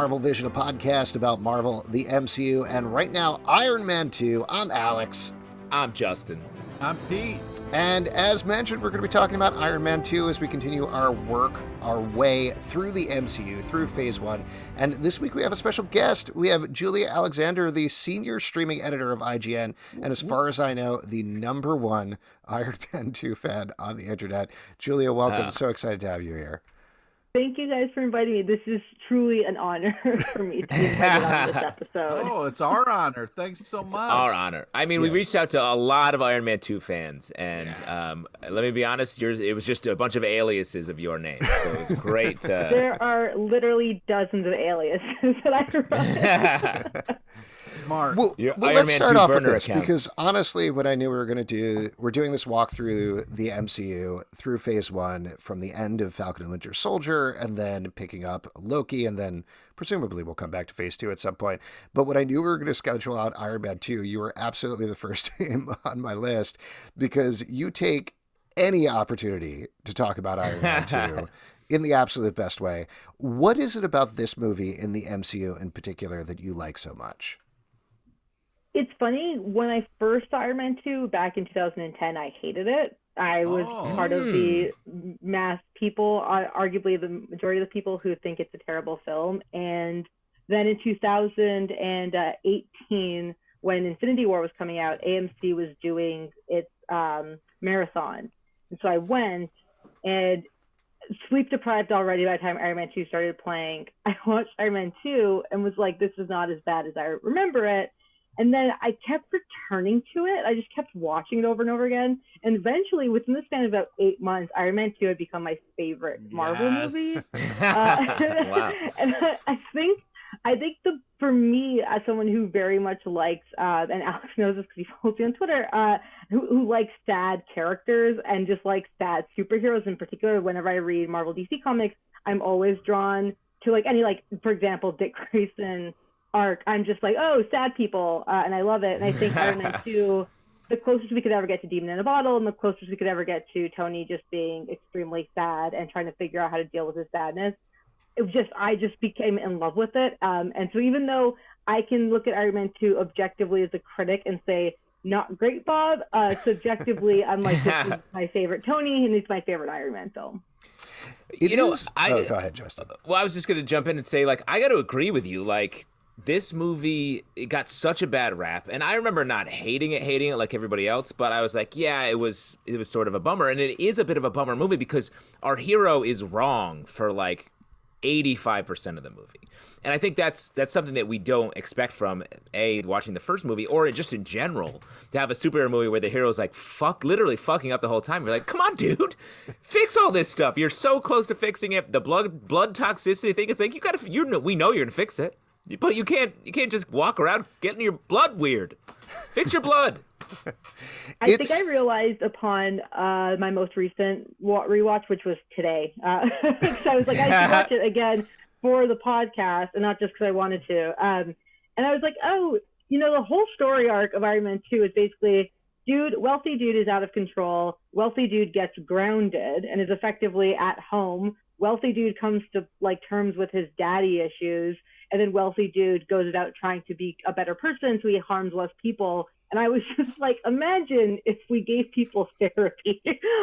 Marvel Vision, a podcast about Marvel, the MCU, and right now, Iron Man 2. I'm Alex. I'm Justin. I'm Pete. And as mentioned, we're going to be talking about Iron Man 2 as we continue our way through the MCU, through Phase 1. And this week we have a special guest. We have Julia Alexander, the senior streaming editor of IGN, and as far as I know, the #1 Iron Man 2 fan on the internet. Julia, welcome. So excited to have you here. Thank you guys for inviting me. This is truly an honor for me to be invited on this episode. Oh, it's our honor. Thanks so much. It's our honor. I mean, we reached out to a lot of Iron Man 2 fans, and let me be honest, it was just a bunch of aliases of your name, so it was great. There are literally dozens of aliases that I wrote. Smart. Well, let's start off with this, because honestly, what I knew we were going to do, we're doing this walk through the MCU through Phase 1 from the end of Falcon and Winter Soldier, and then picking up Loki, and then presumably we'll come back to Phase 2 at some point. But when I knew we were going to schedule out Iron Man 2, you were absolutely the first name on my list, because you take any opportunity to talk about Iron Man 2 in the absolute best way. What is it about this movie in the MCU in particular that you like so much? It's funny, when I first saw Iron Man 2 back in 2010, I hated it. I was part of the mass people, arguably the majority of the people who think it's a terrible film. And then in 2018, when Infinity War was coming out, AMC was doing its marathon. And so I went, and sleep deprived already by the time Iron Man 2 started playing. I watched Iron Man 2 and was like, this is not as bad as I remember it. And then I kept returning to it. I just kept watching it over and over again. And eventually, within the span of about 8 months, Iron Man 2 had become my favorite Marvel movie. Wow. And I think for me, as someone who very much likes, and Alex knows this because he follows me on Twitter, who likes sad characters and just like sad superheroes in particular, whenever I read Marvel DC comics, I'm always drawn to for example, Dick Grayson arc. I'm just like, oh, sad people, and I love it. And I think Iron Man 2, the closest we could ever get to Demon in a Bottle, and the closest we could ever get to Tony just being extremely sad and trying to figure out how to deal with his sadness. I just became in love with it. And so even though I can look at Iron Man 2 objectively as a critic and say, not great, Bob, subjectively, I'm like, this is my favorite Tony, and it's my favorite Iron Man film. Go ahead, Justin. Well, I was just going to jump in and say, I got to agree with you. This movie, it got such a bad rap, and I remember not hating it like everybody else, but I was like, yeah, it was sort of a bummer, and it is a bit of a bummer movie because our hero is wrong for 85% of the movie. And I think that's something that we don't expect from watching the first movie, or just in general, to have a superhero movie where the hero's literally fucking up the whole time. You're like, come on, dude, fix all this stuff. You're so close to fixing it. The blood toxicity thing, it's like we know you're gonna fix it. But you can't just walk around getting your blood weird. Fix your blood. I think I realized upon my most recent rewatch, which was today. So I was like, I should watch it again for the podcast, and not just because I wanted to. And I was like, oh, the whole story arc of Iron Man 2 is basically, wealthy dude is out of control. Wealthy dude gets grounded and is effectively at home. Wealthy dude comes to terms with his daddy issues. And then wealthy dude goes about trying to be a better person, so he harms less people. And I was just like, imagine if we gave people therapy.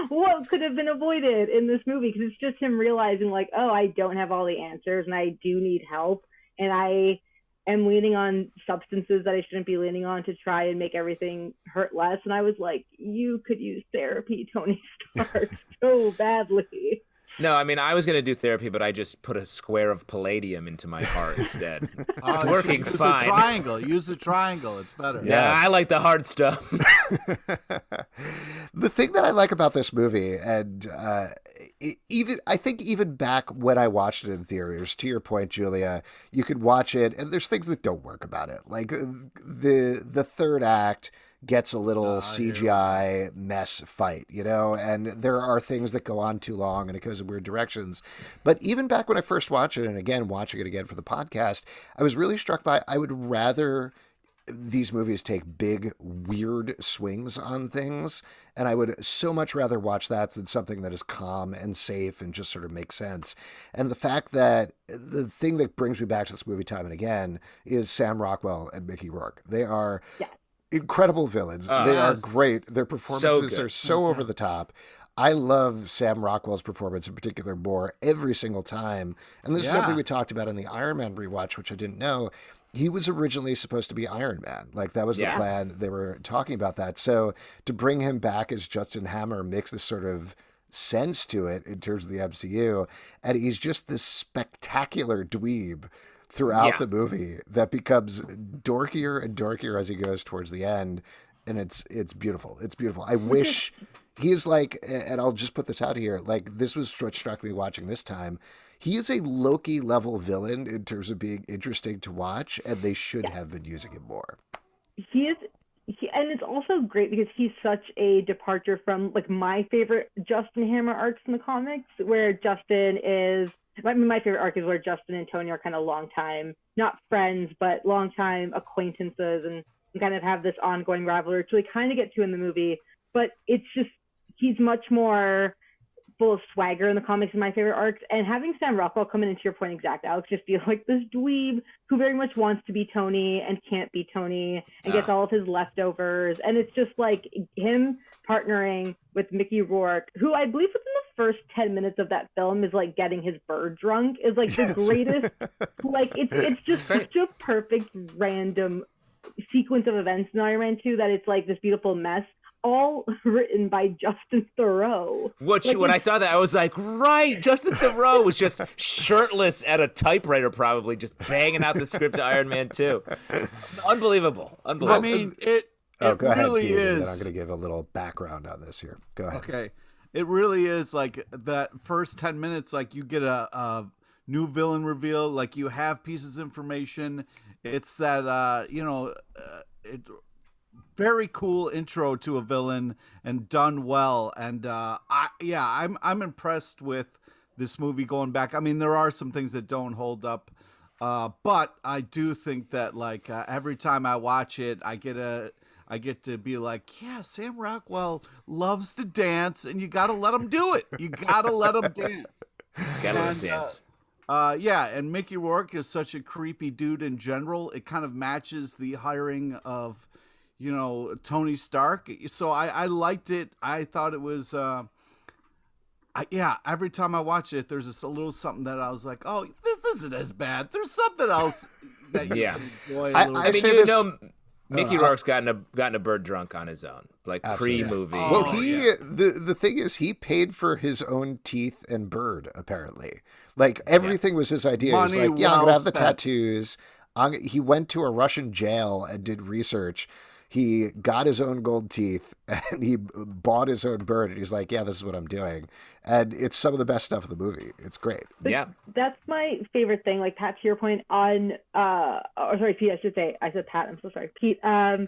What could have been avoided in this movie? Because it's just him realizing, oh, I don't have all the answers, and I do need help. And I am leaning on substances that I shouldn't be leaning on to try and make everything hurt less. And I was like, you could use therapy, Tony Stark, so badly. No, I mean, I was going to do therapy, but I just put a square of palladium into my heart instead. It's working fine. Use a triangle. Use a triangle. It's better. Yeah, I like the hard stuff. The thing that I like about this movie, and I think even back when I watched it in theaters, to your point, Julia, you could watch it, and there's things that don't work about it. Like the third act gets a little CGI mess fight, and there are things that go on too long and it goes in weird directions. But even back when I first watched it, and again, watching it again for the podcast, I was really struck by, I would rather these movies take big, weird swings on things. And I would so much rather watch that than something that is calm and safe and just sort of makes sense. And the fact that the thing that brings me back to this movie time and again is Sam Rockwell and Mickey Rourke. They are incredible villains. They are great. Their performances are so over the top. I love Sam Rockwell's performance in particular more every single time. And this is something we talked about in the Iron Man rewatch, which I didn't know. He was originally supposed to be Iron Man. Like, that was the plan. They were talking about that. So to bring him back as Justin Hammer makes this sort of sense to it in terms of the MCU. And he's just this spectacular dweeb throughout the movie that becomes dorkier and dorkier as he goes towards the end. And it's beautiful. It's beautiful. I wish he's like, and I'll just put this out here, like, this was what struck me watching this time. He is a Loki level villain in terms of being interesting to watch, and they should have been using him more. He is, and it's also great because he's such a departure from like my favorite Justin Hammer arcs in the comics, where Justin is. My favorite arc is where Justin and Tony are kind of longtime, not friends, but longtime acquaintances, and kind of have this ongoing rivalry, which we kind of get to in the movie. But it's just he's much more full of swagger in the comics in my favorite arcs, and having Sam Rockwell come in, into your point exact, Alex, just be like this dweeb who very much wants to be Tony and can't be Tony and gets all of his leftovers, and it's just like him partnering with Mickey Rourke, who I believe within the first 10 minutes of that film is like getting his bird drunk, is like the greatest. Like it's just such a perfect random sequence of events in Iron Man 2 that it's like this beautiful mess, all written by Justin Theroux. Which, like, when I saw that, I was like, right, Justin Theroux was just shirtless at a typewriter, probably just banging out the script to Iron Man 2. Unbelievable. I mean, it go really ahead, is. Then I'm going to give a little background on this here. Go ahead. Okay. It really is like that first 10 minutes, like you get a new villain reveal, like you have pieces of information. It's that, very cool intro to a villain and done well. And I'm impressed with this movie going back. I mean, there are some things that don't hold up, but I do think that like every time I watch it, I get to be like, yeah, Sam Rockwell loves to dance, and you got to let him do it. You got to let him dance. Gotta let him dance. And Mickey Rourke is such a creepy dude in general. It kind of matches the hiring of, Tony Stark. So I liked it. I thought it was, every time I watch it, there's just a little something that I was like, oh, this isn't as bad. There's something else that you can enjoy a little bit. Mickey Rourke's gotten a bird drunk on his own, like pre-movie. Well, the thing is, he paid for his own teeth and bird, apparently. Like, everything was his idea. He's like, I'm going to have the tattoos. He went to a Russian jail and did research. He got his own gold teeth and he bought his own bird. And he's like, yeah, this is what I'm doing. And it's some of the best stuff in the movie. It's great. Yeah. That's my favorite thing. Like, Pat, to your point on, Pete, I should say. I said Pat, I'm so sorry. Pete, my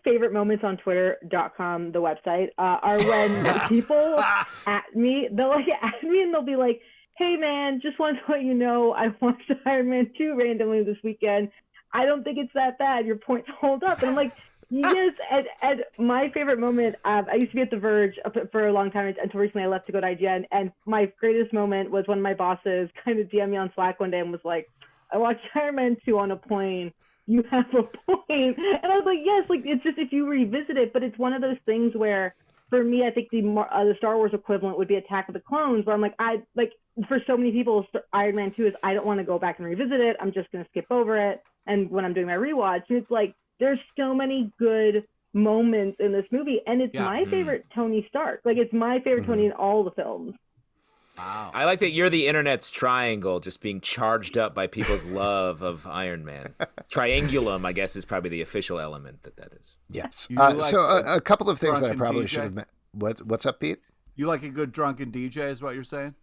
favorite moments on Twitter.com, the website, are when people at me, they'll like at me and they'll be like, hey man, just wanted to let you know I watched Iron Man 2 randomly this weekend. I don't think it's that bad. Your points hold up. And I'm like, yes. And my favorite moment, I used to be at The Verge for a long time until recently I left to go to IGN. And my greatest moment was when my bosses kind of DM'd me on Slack one day and was like, I watched Iron Man 2 on a plane. You have a point. And I was like, yes, like it's just if you revisit it, but it's one of those things where for me, I think the Star Wars equivalent would be Attack of the Clones, where I'm like, for so many people, Iron Man 2 is, I don't want to go back and revisit it. I'm just going to skip over it. And when I'm doing my rewatch, it's like, there's so many good moments in this movie. And it's my favorite Tony Stark. Like, it's my favorite Tony in all the films. Wow. I like that you're the internet's triangle, just being charged up by people's love of Iron Man. Triangulum, I guess, is probably the official element that is. Yes. So a couple of things that I probably should have... What's up, Pete? You like a good drunken DJ is what you're saying?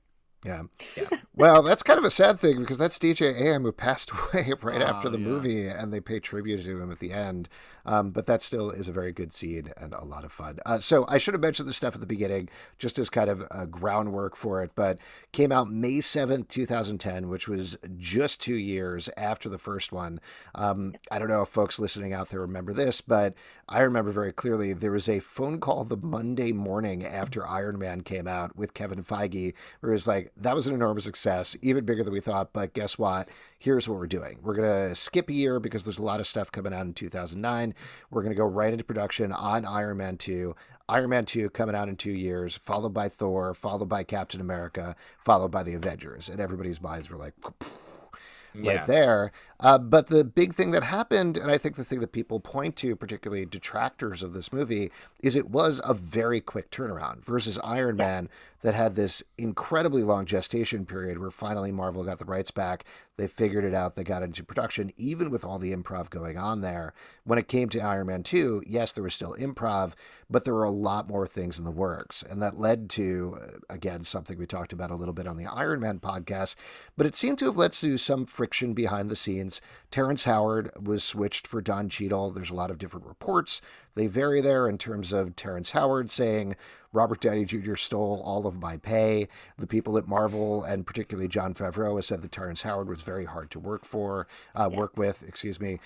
Yeah. Yeah. Well, that's kind of a sad thing because that's DJ AM who passed away right after the movie, and they pay tribute to him at the end. But that still is a very good scene and a lot of fun. So I should have mentioned this stuff at the beginning, just as kind of a groundwork for it. But came out May 7th, 2010, which was just 2 years after the first one. I don't know if folks listening out there remember this, but I remember very clearly there was a phone call the Monday morning after Iron Man came out with Kevin Feige, where it was like, that was an enormous success, even bigger than we thought. But guess what? Here's what we're doing. We're going to skip a year because there's a lot of stuff coming out in 2009. We're going to go right into production on Iron Man 2. Iron Man 2 coming out in 2 years, followed by Thor, followed by Captain America, followed by the Avengers. And everybody's minds were like, right there. But the big thing that happened, and I think the thing that people point to, particularly detractors of this movie, is it was a very quick turnaround versus Iron Man that had this incredibly long gestation period where finally Marvel got the rights back. They figured it out. They got into production, even with all the improv going on there. When it came to Iron Man 2, yes, there was still improv, but there were a lot more things in the works. And that led to, again, something we talked about a little bit on the Iron Man podcast, but it seemed to have led to some friction behind the scenes. Terrence Howard was switched for Don Cheadle. There's a lot of different reports. They vary there in terms of Terrence Howard saying Robert Downey Jr. stole all of my pay. The people at Marvel, and particularly Jon Favreau, has said that Terrence Howard was very hard to work with, excuse me.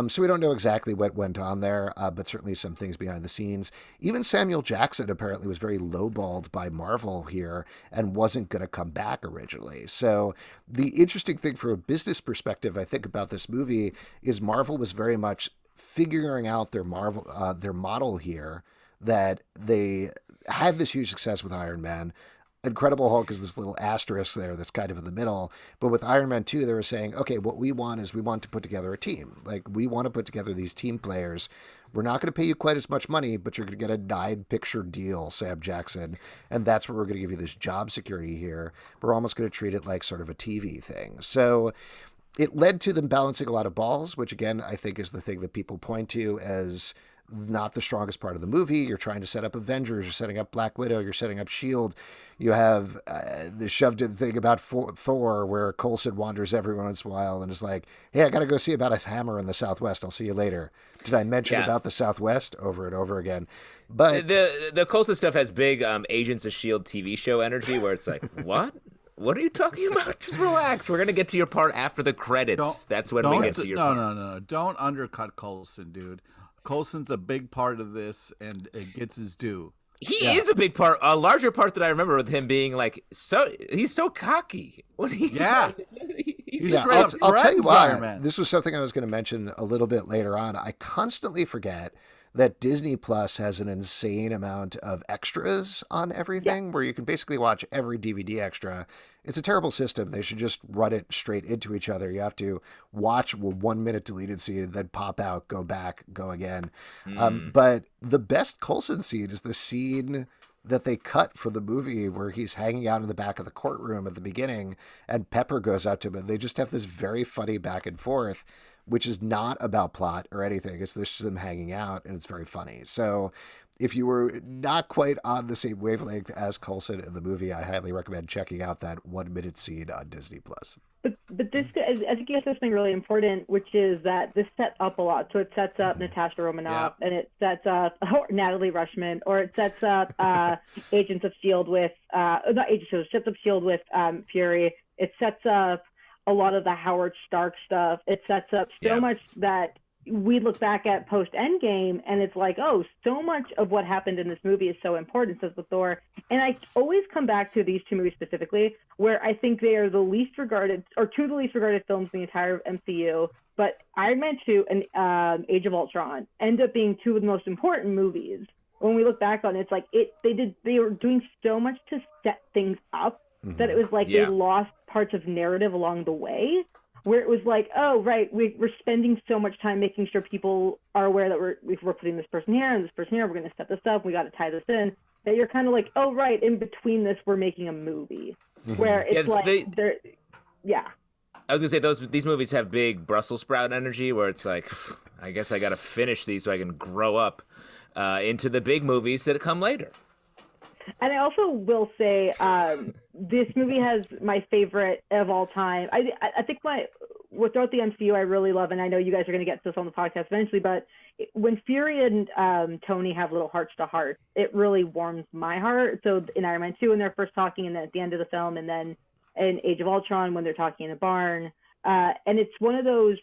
So we don't know exactly what went on there, but certainly some things behind the scenes. Even Samuel Jackson apparently was very lowballed by Marvel here and wasn't going to come back originally. So the interesting thing from a business perspective, I think, about this movie is Marvel was very much figuring out their model here, that they had this huge success with Iron Man. Incredible Hulk is this little asterisk there that's kind of in the middle. But with Iron Man 2, they were saying, okay, what we want is we want to put together a team. Like, we want to put together these team players. We're not going to pay you quite as much money, but you're going to get a 9-picture deal, Sam Jackson. And that's where we're going to give you this job security here. We're almost going to treat it like sort of a TV thing. So it led to them balancing a lot of balls, which, again, I think is the thing that people point to as not the strongest part of the movie. You're trying to set up Avengers, you're setting up Black Widow, you're setting up S.H.I.E.L.D. You have the shoved-in thing about Thor, where Coulson wanders every once in a while and is like, hey, I got to go see about a hammer in the Southwest. I'll see you later. Did I mention about the Southwest over and over again? But the Coulson stuff has big Agents of S.H.I.E.L.D. TV show energy where it's like, what? What are you talking about? Just relax. We're going to get to your part after the credits. That's when we get to your part. No. Don't undercut Coulson, dude. Coulson's a big part of this, and it gets his due. He is a big part, a larger part that I remember with him being like, he's so cocky. When he's I'll tell you why. This was something I was going to mention a little bit later on. I constantly forget that Disney Plus has an insane amount of extras on everything, where you can basically watch every DVD extra. It's a terrible system. They should just run it straight into each other. You have to watch a 1-minute deleted scene, then pop out, go back, go again. But the best Coulson scene is the scene that they cut for the movie where he's hanging out in the back of the courtroom at the beginning and Pepper goes up to him and they just have this very funny back and forth, which is not about plot or anything. It's just them hanging out, and it's very funny. So if you were not quite on the same wavelength as Coulson in the movie, I highly recommend checking out that 1-minute scene on Disney+. But this, I think you have something really important, which is that this sets up a lot. So it sets up Natasha Romanoff, and it sets up Natalie Rushman, or it sets up Agents of S.H.I.E.L.D. with, not Agents of S.H.I.E.L.D., sets up S.H.I.E.L.D. with Fury. It sets up a lot of the Howard Stark stuff. It sets up so much that we look back at post Endgame and it's like, oh, so much of what happened in this movie is so important, says with Thor. And I always come back to these two movies specifically, where I think they are the least regarded, or two of the least regarded films in the entire MCU. But Iron Man 2 and Age of Ultron end up being two of the most important movies. When we look back on it, it's like they were doing so much to set things up that it was like they lost parts of narrative along the way, where it was like, oh, right, we're spending so much time making sure people are aware that we're putting this person here and this person here, we're going to set this up, we got to tie this in, that you're kind of like, oh, right, in between this, we're making a movie. Where it's I was going to say, these movies have big Brussels sprout energy, where it's like, I guess I got to finish these so I can grow up into the big movies that come later. And I also will say, this movie has my favorite of all time. I think throughout the MCU, I really love, and I know you guys are going to get to this on the podcast eventually, but when Fury and Tony have little hearts to heart, it really warms my heart. So in Iron Man 2, when they're first talking, and then at the end of the film, and then in Age of Ultron, when they're talking in a barn. And it's one of those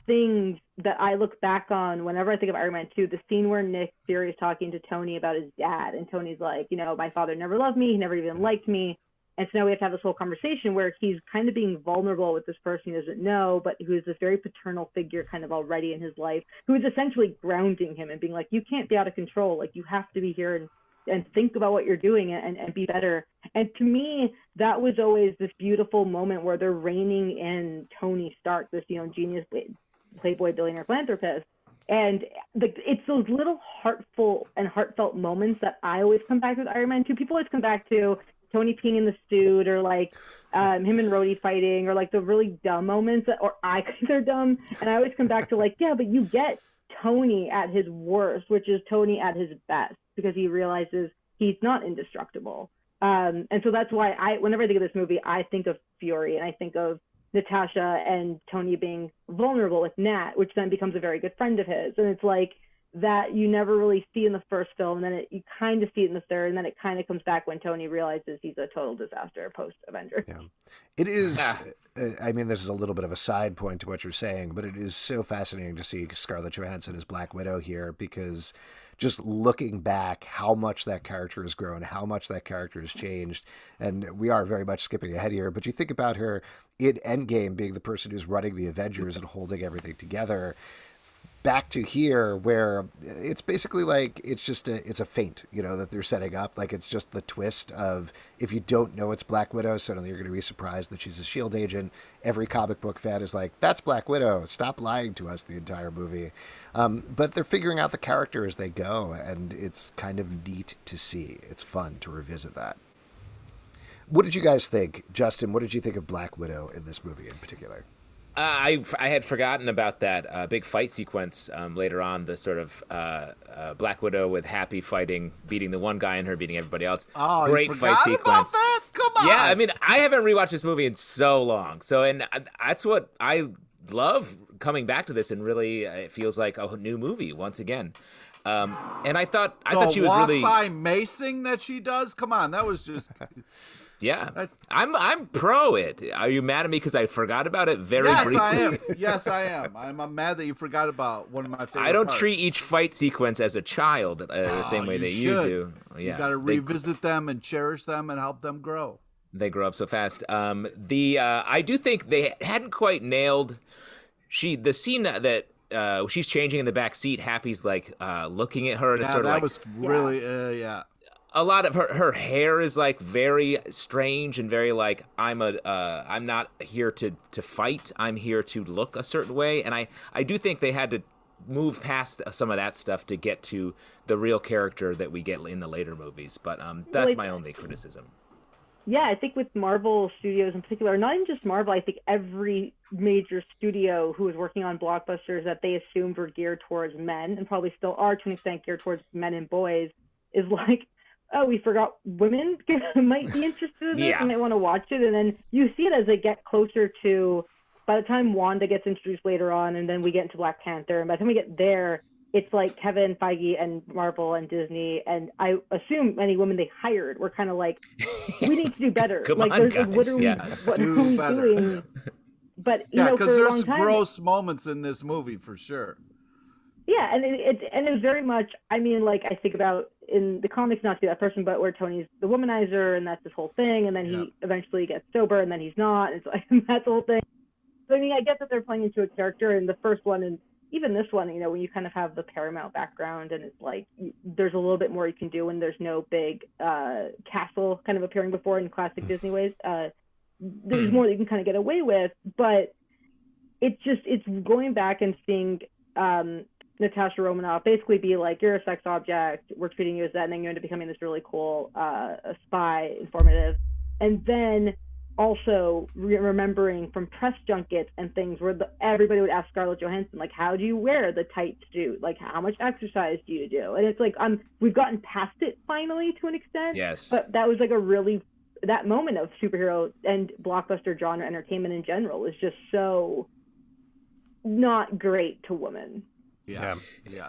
things that I look back on whenever I think of Iron Man 2, the scene where Nick Fury is talking to Tony about his dad, and Tony's like, my father never loved me, he never even liked me. And so now we have to have this whole conversation where he's kind of being vulnerable with this person he doesn't know, but who is this very paternal figure kind of already in his life, who is essentially grounding him and being like, you can't be out of control. Like, you have to be here and think about what you're doing and be better. And to me, that was always this beautiful moment where they're reining in Tony Stark, this, genius playboy billionaire philanthropist. And it's those little heartfelt moments that I always come back to with Iron Man 2. People always come back to Tony peeing in the suit, or like him and Rhodey fighting, or like the really dumb moments or I think they're dumb. And I always come back to like, yeah, but you get Tony at his worst, which is Tony at his best, because he realizes he's not indestructible. And so that's why whenever I think of this movie, I think of Fury, and I think of Natasha and Tony being vulnerable with Nat, which then becomes a very good friend of his. And it's like that you never really see in the first film, and then you kind of see it in the third, and then it kind of comes back when Tony realizes he's a total disaster post-Avenger. Yeah. It is, I mean, this is a little bit of a side point to what you're saying, but it is so fascinating to see Scarlett Johansson as Black Widow here, because just looking back, how much that character has grown, how much that character has changed. And we are very much skipping ahead here, but you think about her in Endgame being the person who's running the Avengers and holding everything together, back to here where it's basically like it's a feint, that they're setting up. Like, it's just the twist of, if you don't know it's Black Widow, suddenly you're going to be surprised that she's a SHIELD agent. Every comic book fan is like, that's Black Widow, stop lying to us the entire movie. But they're figuring out the character as they go, and it's kind of neat to see. It's fun to revisit that. What did you guys think? Justin, what did you think of Black Widow in this movie in particular? I had forgotten about that big fight sequence later on, the sort of Black Widow with Happy fighting, beating the one guy and her beating everybody else. Oh, great you fight sequence. About that? Come on. Yeah, I mean, I haven't rewatched this movie in so long. And that's what I love coming back to this, and really it feels like a new movie once again. And I thought she was really by macing that she does. Come on, that was just. Yeah, I'm pro it. Are you mad at me because I forgot about it briefly? Yes, I am. I'm mad that you forgot about one of my favorite I don't parts. treat each fight sequence as a child the same way that you do. Yeah, you got to revisit them and cherish them and help them grow. They grow up so fast. I do think they hadn't quite nailed the scene that she's changing in the back seat. Happy's like looking at her, and it's sort of like, was really yeah. A lot of her hair is like very strange and very like, I'm not here to fight. I'm here to look a certain way. And I do think they had to move past some of that stuff to get to the real character that we get in the later movies. But that's my only criticism. Yeah, I think with Marvel Studios in particular, not even just Marvel, I think every major studio who was working on blockbusters that they assumed were geared towards men, and probably still are to an extent geared towards men and boys, is like, oh, we forgot women might be interested in this and might want to watch it. And then you see it as they get closer to, by the time Wanda gets introduced later on, and then we get into Black Panther, and by the time we get there, it's like Kevin Feige and Marvel and Disney, and I assume many women they hired were kind of like, we need to do better. Come like, on, guys. what are we doing? But because there's gross moments in this movie for sure. Yeah, and it was very much, I mean, like, I think about in the comics, not to be that person, but where Tony's the womanizer, and that's this whole thing, and then he eventually gets sober, and then he's not, and it's like, that's the whole thing. So, I mean, I get that they're playing into a character in the first one, and even this one, when you kind of have the Paramount background, and it's like, there's a little bit more you can do when there's no big castle kind of appearing before in classic Disney ways. There's more that you can kind of get away with, but it's going back and seeing Natasha Romanoff basically be like, you're a sex object, we're treating you as that, and then you end up becoming this really cool spy, informative. And then also remembering from press junkets and things where everybody would ask Scarlett Johansson, like, how do you wear the tight suit? Like, how much exercise do you do? And it's like, we've gotten past it finally to an extent. Yes. But that was like that moment of superhero and blockbuster genre entertainment in general is just so not great to women. Yeah.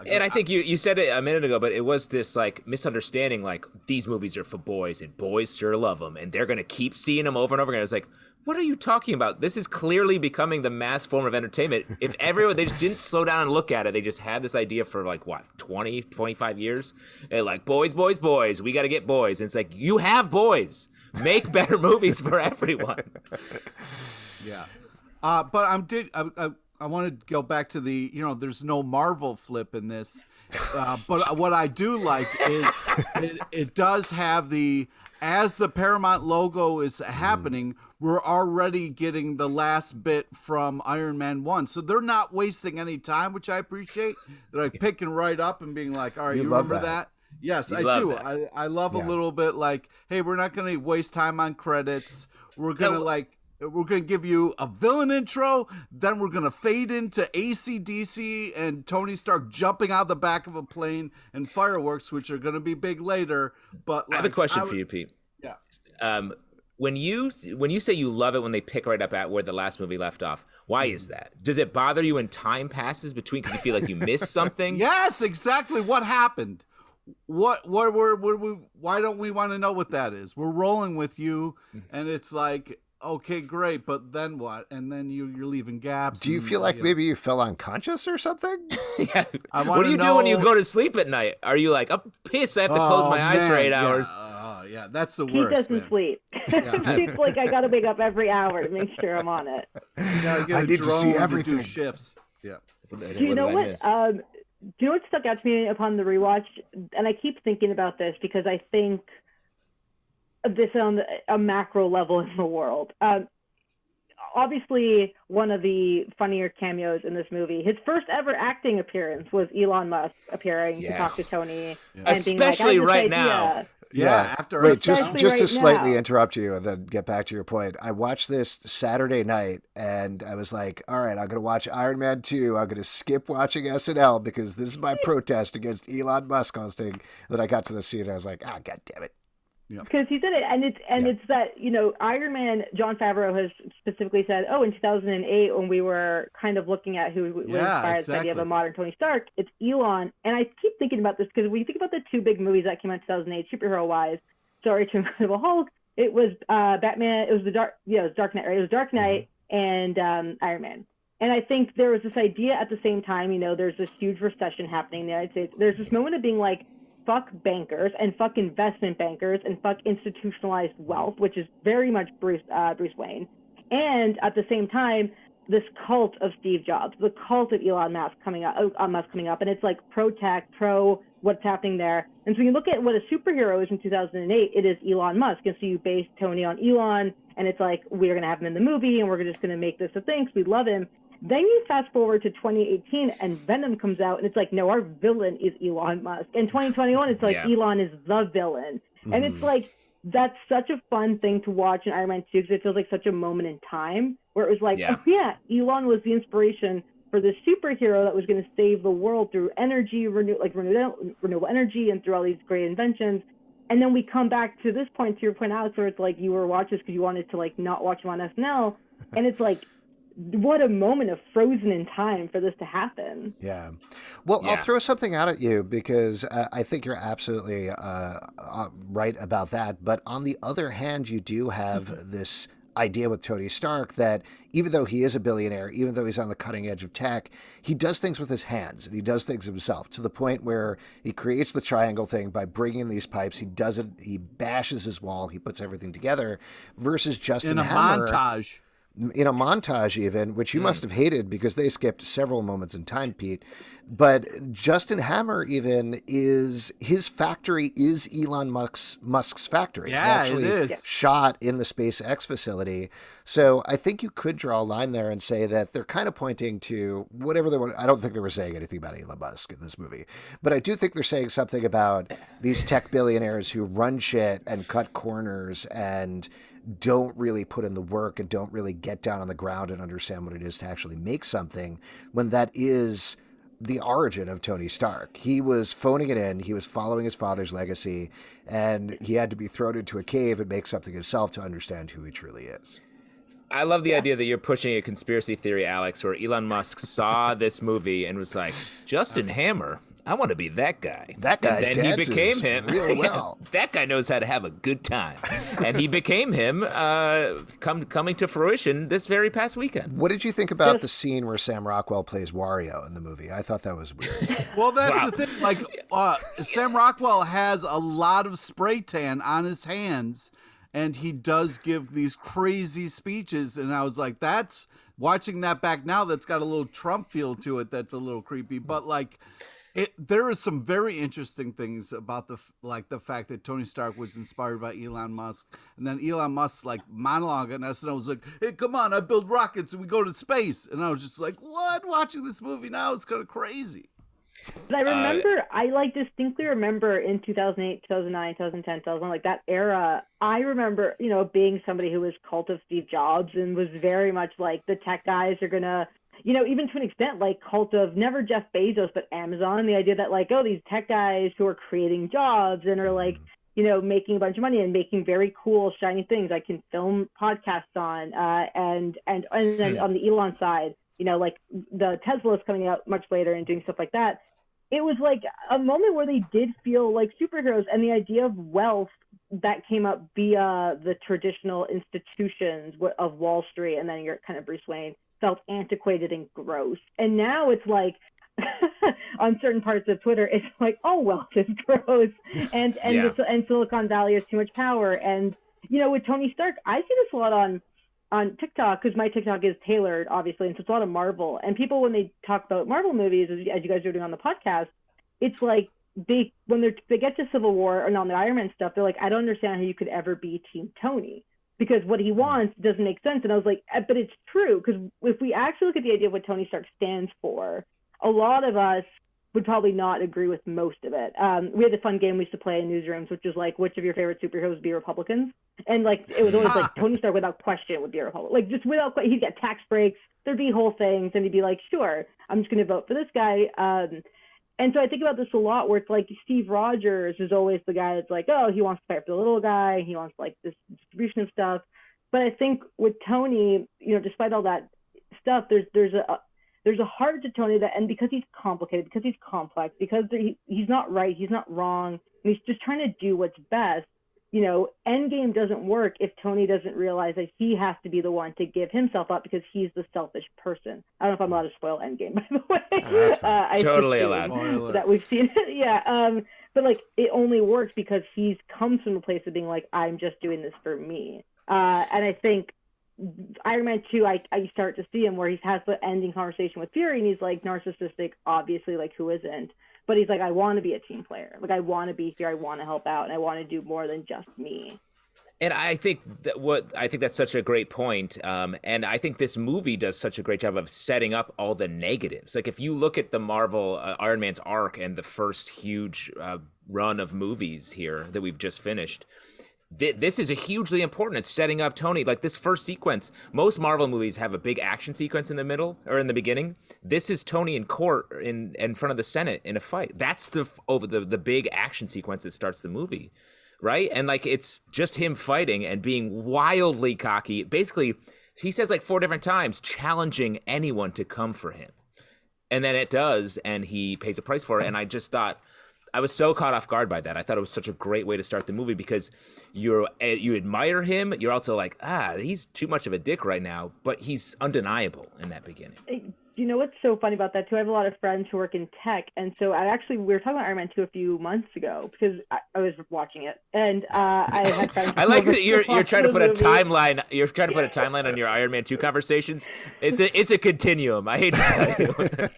And I think you said it a minute ago, but it was this like misunderstanding, like these movies are for boys and boys sure love them and they're going to keep seeing them over and over again. I was like, what are you talking about? This is clearly becoming the mass form of entertainment. If they just didn't slow down and look at it, they just had this idea for like, what, 20, 25 years? And like, boys, boys, boys, we got to get boys. And it's like, you have boys. Make better movies for everyone. Yeah. But I want to go back to there's no Marvel flip in this. But what I do like is it does have as the Paramount logo is happening, we're already getting the last bit from Iron Man 1. So they're not wasting any time, which I appreciate. They're like picking right up and being like, all right, you remember that? Yes, I do. I love a little bit like, hey, we're not going to waste time on credits. We're going to we're going to give you a villain intro, then we're going to fade into AC/DC and Tony Stark jumping out the back of a plane and fireworks, which are going to be big later. But I have a question for you, Pete. Yeah. When you say you love it when they pick right up at where the last movie left off, why is that? Does it bother you when time passes between because you feel like you missed something? Yes, exactly. What happened? Why don't we want to know what that is? We're rolling with you, and it's like, okay, great, but then what? And then you're leaving gaps. Do you feel like maybe you fell unconscious or something? Yeah. What do you do when you go to sleep at night? Are you like, I'm pissed, I have to close my eyes for 8 hours? Yeah, that's the worst. He doesn't sleep. He's like, I got to wake up every hour to make sure I'm on it. I need to see everything. To do shifts. Yeah. Do you know what? Do you know what stuck out to me upon the rewatch? And I keep thinking about this because I think of this on a macro level in the world. Obviously, one of the funnier cameos in this movie, his first ever acting appearance was Elon Musk appearing to talk to Tony. And especially being like, right now. Yeah. Just to slightly interrupt you and then get back to your point. I watched this Saturday night and I was like, all right, I'm going to watch Iron Man 2. I'm going to skip watching SNL because this is my protest against Elon Musk hosting. Then I got to the scene and I was like, God damn it. Because he did it, and it's that, Iron Man, Jon Favreau has specifically said, in 2008 when we were kind of looking at who was inspired the idea of a modern Tony Stark, it's Elon. And I keep thinking about this because when you think about the two big movies that came out in 2008 superhero-wise, sorry to Incredible Hulk, it was Batman, it was Dark Knight, right? It was Dark Knight and Iron Man. And I think there was this idea at the same time, there's this huge recession happening in the United States. There's this moment of being like, fuck bankers and fuck investment bankers and fuck institutionalized wealth, which is very much Bruce Wayne. And at the same time, this cult of Steve Jobs, the cult of Elon Musk coming up, and it's like pro-tech, pro what's happening there. And so you look at what a superhero is in 2008, it is Elon Musk. And so you base Tony on Elon, and it's like, we're going to have him in the movie, and we're just going to make this a thing because we love him. Then you fast forward to 2018 and Venom comes out and it's like, no, our villain is Elon Musk. And 2021, it's like Elon is the villain. Mm-hmm. And it's like, that's such a fun thing to watch in Iron Man 2 because it feels like such a moment in time where it was like, Elon was the inspiration for this superhero that was going to save the world through energy, renewable energy and through all these great inventions. And then we come back to this point, to your point, Alex, where it's like you were watching this because you wanted to like not watch him on SNL. And it's like, what a moment of frozen in time for this to happen. Yeah. Well, I'll throw something out at you because I think you're absolutely right about that. But on the other hand, you do have this idea with Tony Stark that even though he is a billionaire, even though he's on the cutting edge of tech, he does things with his hands and he does things himself to the point where he creates the triangle thing by bringing in these pipes. He does it. He bashes his wall. He puts everything together versus Justin Hammer. In a montage even, which you must have hated because they skipped several moments in time, Pete. But Justin Hammer even his factory is Elon Musk's factory. Yeah, it is. Shot in the SpaceX facility. So I think you could draw a line there and say that they're kind of pointing to whatever they want. I don't think they were saying anything about Elon Musk in this movie, but I do think they're saying something about these tech billionaires who run shit and cut corners and don't really put in the work and don't really get down on the ground and understand what it is to actually make something, when that is the origin of Tony Stark. He was phoning it in. He was following his father's legacy, and he had to be thrown into a cave and make something himself to understand who he truly is. I love the idea that you're pushing a conspiracy theory, Alex, where Elon Musk saw this movie and was like, Justin Hammer, I want to be that guy. That guy and then he became him. Real well. That guy knows how to have a good time. And he became him coming to fruition this very past weekend. What did you think about the scene where Sam Rockwell plays Wario in the movie? I thought that was weird. Well, that's the thing. Like, Sam Rockwell has a lot of spray tan on his hands, and he does give these crazy speeches. And I was like, that's watching that back now, that's got a little Trump feel to it. That's a little creepy, but like, there is some very interesting things about the fact that Tony Stark was inspired by Elon Musk, and then Elon Musk's like monologue on SNL was like, "Hey, come on, I build rockets and we go to space," and I was just like, "What?" Watching this movie now, it's kind of crazy. But I remember, I like distinctly remember in 2008, 2009, 2010, 2011, like that era. I remember, you know, being somebody who was cult of Steve Jobs and was very much like the tech guys are gonna. You know, even to an extent, like cult of never Jeff Bezos, but Amazon, the idea that like, oh, these tech guys who are creating jobs and are like, you know, making a bunch of money and making very cool, shiny things I can film podcasts on. And then on the Elon side, you know, like the Tesla's coming out much later and doing stuff like that. It was like a moment where they did feel like superheroes, and the idea of wealth that came up via the traditional institutions of Wall Street, and then you're kind of Bruce Wayne, felt antiquated and gross. And now it's like on certain parts of Twitter, it's like, oh, wealth is gross, and Silicon Valley has too much power. And you know, with Tony Stark, I see this a lot on TikTok, because my TikTok is tailored, obviously, and so it's a lot of Marvel. And people, when they talk about Marvel movies, as you guys are doing on the podcast, it's like when they get to Civil War and on the Iron Man stuff, they're like, I don't understand how you could ever be Team Tony, because what he wants doesn't make sense. And I was like, but it's true, because if we actually look at the idea of what Tony Stark stands for, a lot of us would probably not agree with most of it. We had a fun game we used to play in newsrooms, which is like, which of your favorite superheroes would be Republicans? And like, it was always like Tony Stark without question would be a Republican. Like, just without, he'd get tax breaks, there'd be whole things, and he'd be like, sure, I'm just going to vote for this guy. And so I think about this a lot, where it's like Steve Rogers is always the guy that's like, oh, he wants to fight for the little guy, he wants like this distribution of stuff. But I think with Tony, you know, despite all that stuff, there's a heart to Tony that, and because he's complicated, because he's complex, because he's not right, he's not wrong, and he's just trying to do what's best. You know, Endgame doesn't work if Tony doesn't realize that he has to be the one to give himself up, because he's the selfish person. I don't know if I'm allowed to spoil Endgame, by the way. Totally allowed. That we've seen it. Yeah. But like, it only works because he's comes from a place of being like, I'm just doing this for me. And I think Iron Man 2, I start to see him where he has the ending conversation with Fury, and he's like narcissistic, obviously, like who isn't? But he's like, I want to be a team player. Like, I want to be here. I want to help out, and I want to do more than just me. And I think that's such a great point. And I think this movie does such a great job of setting up all the negatives. Like, if you look at the Marvel Iron Man's arc and the first huge run of movies here that we've just finished, this is a hugely important. It's setting up Tony. Like, this first sequence, most Marvel movies have a big action sequence in the middle or in the beginning. This is Tony in court in front of the Senate in a fight. That's the big action sequence that starts the movie, right? And like, it's just him fighting and being wildly cocky. Basically, he says like 4 different times, challenging anyone to come for him. And then it does, and he pays a price for it. And I just thought, I was so caught off guard by that. I thought it was such a great way to start the movie, because you admire him. You're also like, he's too much of a dick right now, but he's undeniable in that beginning. You know what's so funny about that too? I have a lot of friends who work in tech, and so we were talking about Iron Man 2 a few months ago, because I was watching it, and I had friends. I like that you're trying to put a timeline. You're trying to put a timeline on your Iron Man 2 conversations. It's a continuum. I hate to tell you.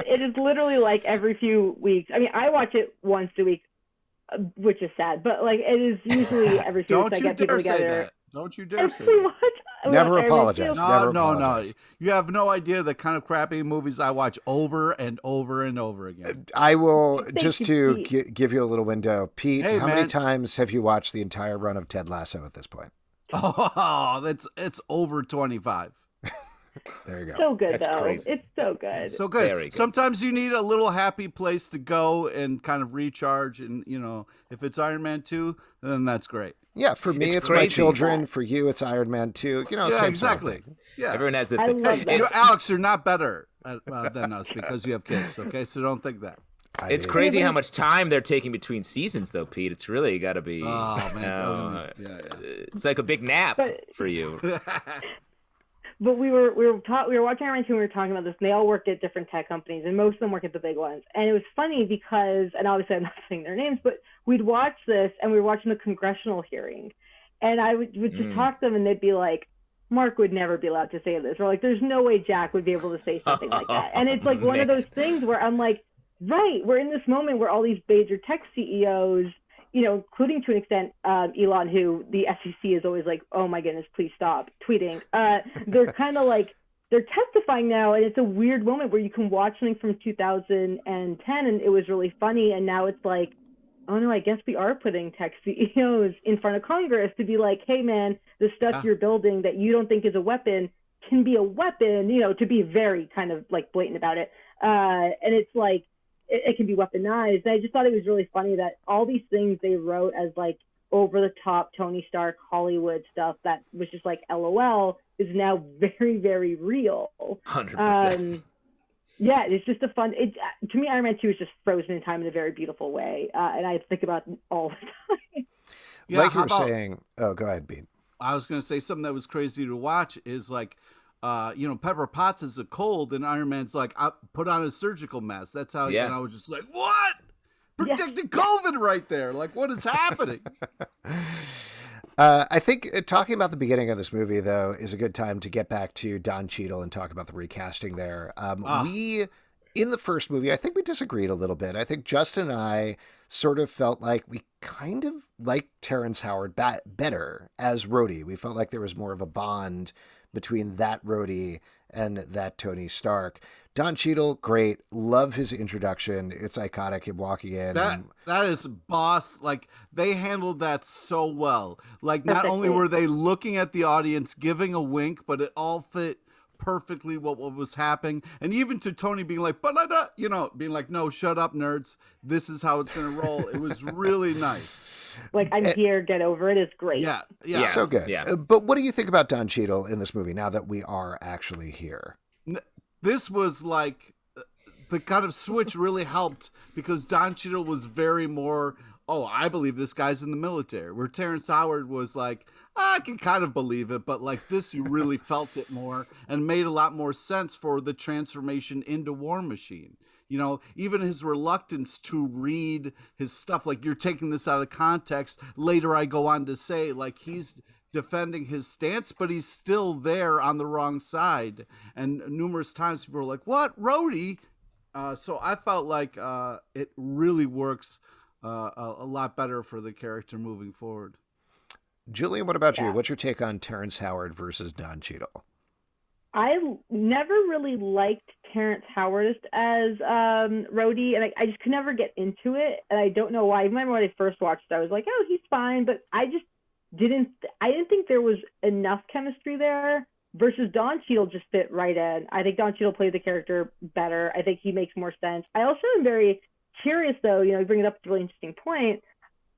It is literally like every few weeks. I mean, I watch it once a week, which is sad, but like, it is usually every few weeks I get people together. Don't you dare say that. Never apologize. No. You have no idea the kind of crappy movies I watch over and over and over again. I will, just to give you a little window. Pete, how many times have you watched the entire run of Ted Lasso at this point? Oh, it's over 25. There you go. So good, That's though. crazy. It's so good. So good. Very good. Sometimes you need a little happy place to go and kind of recharge. And, if it's Iron Man 2, then that's great. Yeah, for me, it's crazy. my children. For you, it's Iron Man 2. Yeah, same exactly. sort of thing. Yeah. Everyone has the I thing. love that. Alex, you're not better than us because you have kids, okay? So don't think that. It's crazy how much time they're taking between seasons, though, Pete. It's really got to be. Oh, man. Yeah. It's like a big nap for you. But we were watching Iron Man 2 and we were talking about this, and they all work at different tech companies, and most of them work at the big ones. And it was funny because, and obviously I'm not saying their names, but we'd watch this, and we were watching the congressional hearing, and I would just talk to them, and they'd be like, Mark would never be allowed to say this. Or like, there's no way Jack would be able to say something like that. And it's like one of those things where I'm like, right, we're in this moment where all these major tech CEOs, including to an extent Elon, who the SEC is always like, oh my goodness, please stop tweeting. They're kind of like, they're testifying now, and it's a weird moment where you can watch something from 2010, and it was really funny, and now it's like, oh no, I guess we are putting tech CEOs in front of Congress to be like, hey man, the stuff you're building that you don't think is a weapon can be a weapon, to be very kind of like blatant about it. And it's like, it can be weaponized. And I just thought it was really funny that all these things they wrote as like over the top Tony Stark Hollywood stuff that was just like LOL is now very, very real. 100%. Yeah, it's just a fun. To me, Iron Man 2 is just frozen in time in a very beautiful way, and I think about it all the time. Yeah, like you were saying. Oh, go ahead, Bean. I was going to say something that was crazy to watch is like, Pepper Potts is a cold, and Iron Man's like, put on a surgical mask. That's how. Yeah. And I was just like, what? Predicted COVID right there. Like, what is happening? I think talking about the beginning of this movie, though, is a good time to get back to Don Cheadle and talk about the recasting there. We, in the first movie, I think we disagreed a little bit. I think Justin and I sort of felt like we kind of liked Terrence Howard better as Rhodey. We felt like there was more of a bond between that Rhodey and that Tony Stark. Don Cheadle, great. Love his introduction. It's iconic, him walking in. That is boss. Like, they handled that so well. Like, not only were they looking at the audience, giving a wink, but it all fit perfectly what was happening. And even to Tony being like, being like, no, shut up, nerds. This is how it's going to roll. It was really nice. Like, I'm here, get over it. It's great. Yeah. So good. Yeah. But what do you think about Don Cheadle in this movie now that we are actually here? This was like the kind of switch really helped because Don Cheadle was very more, I believe this guy's in the military, where Terrence Howard was like, I can kind of believe it, but like this, you really felt it more and made a lot more sense for the transformation into War Machine. Even his reluctance to read his stuff, like, you're taking this out of context. Later, I go on to say, like, he's defending his stance, but he's still there on the wrong side. And numerous times people are like, what, Rhodey? So I felt like it really works a lot better for the character moving forward. Julian, what about you? What's your take on Terrence Howard versus Don Cheadle? I never really liked Terrence Howard as Rhodey, and I just could never get into it, and I don't know why. I remember when I first watched it, I was like, oh, he's fine, but I didn't think there was enough chemistry there, versus Don Cheadle just fit right in. I think Don Cheadle played the character better. I think he makes more sense. I also am very curious, though, you bring it up, it's a really interesting point.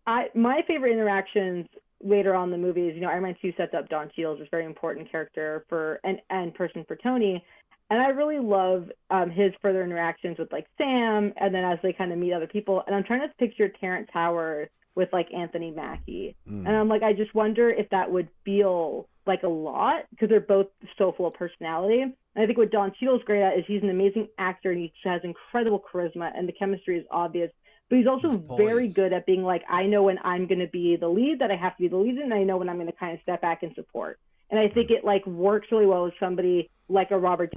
My favorite interactions later on in the movie is, Iron Man 2 sets up Don Cheadle as this very important character and person for Tony. And I really love his further interactions with like Sam, and then as they kind of meet other people. And I'm trying to picture Terrence Howard with like Anthony Mackie. And I'm like, I just wonder if that would feel like a lot, because they're both so full of personality. And I think what Don Cheadle's great at is he's an amazing actor, and he has incredible charisma, and the chemistry is obvious. But he's also very good at being like, I know when I'm going to be the lead, that I have to be the lead, and I know when I'm going to kind of step back and support. And I think it like works really well with somebody like a Robert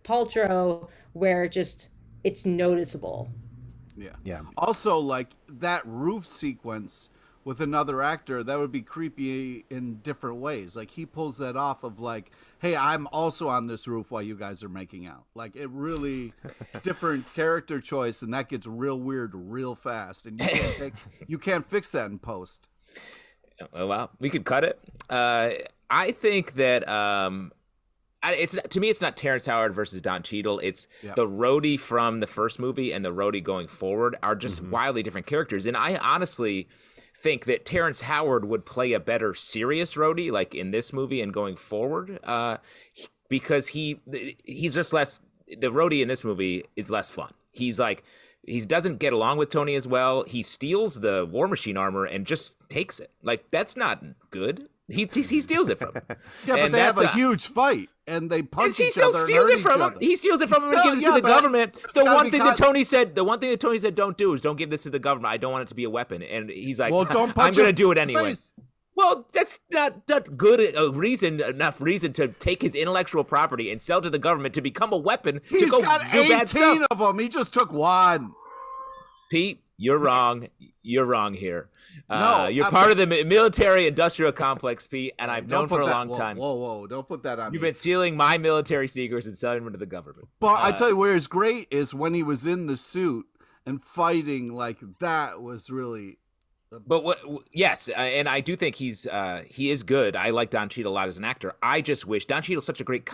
Paltrow, where just it's noticeable. Yeah. Also, like that roof sequence with another actor, that would be creepy in different ways. Like he pulls that off of like, hey, I'm also on this roof while you guys are making out. Like it really different character choice, and that gets real weird real fast, and you can't fix that in post. Well, we could cut it. I think that to me, it's not Terrence Howard versus Don Cheadle. It's the Rhodey from the first movie and the Rhodey going forward are just wildly different characters. And I honestly think that Terrence Howard would play a better serious Rhodey, like in this movie and going forward, because he's just less. The Rhodey in this movie is less fun. He doesn't get along with Tony as well. He steals the War Machine armor and just takes it. Like, that's not good. He steals it from him. Yeah, but they have a huge fight and they punch each other. He steals it from him. He steals it from him and gives it to the government. The one thing that Tony said don't do is don't give this to the government. I don't want it to be a weapon. And he's like, well, I'm going to do it anyway. Well, that's not good enough reason to take his intellectual property and sell to the government to become a weapon to go do bad stuff. He's got 18 of them. He just took one. Pete, you're wrong. You're wrong here. No, you're part of the military-industrial complex, Pete, and I've known for a long time. Whoa, don't put that on me. You've been stealing my military secrets and selling them to the government. But I tell you where it's great is when he was in the suit and fighting like that was really... But yes, and I do think he is good. I like Don Cheadle a lot as an actor. I just wish Don Cheadle's such a great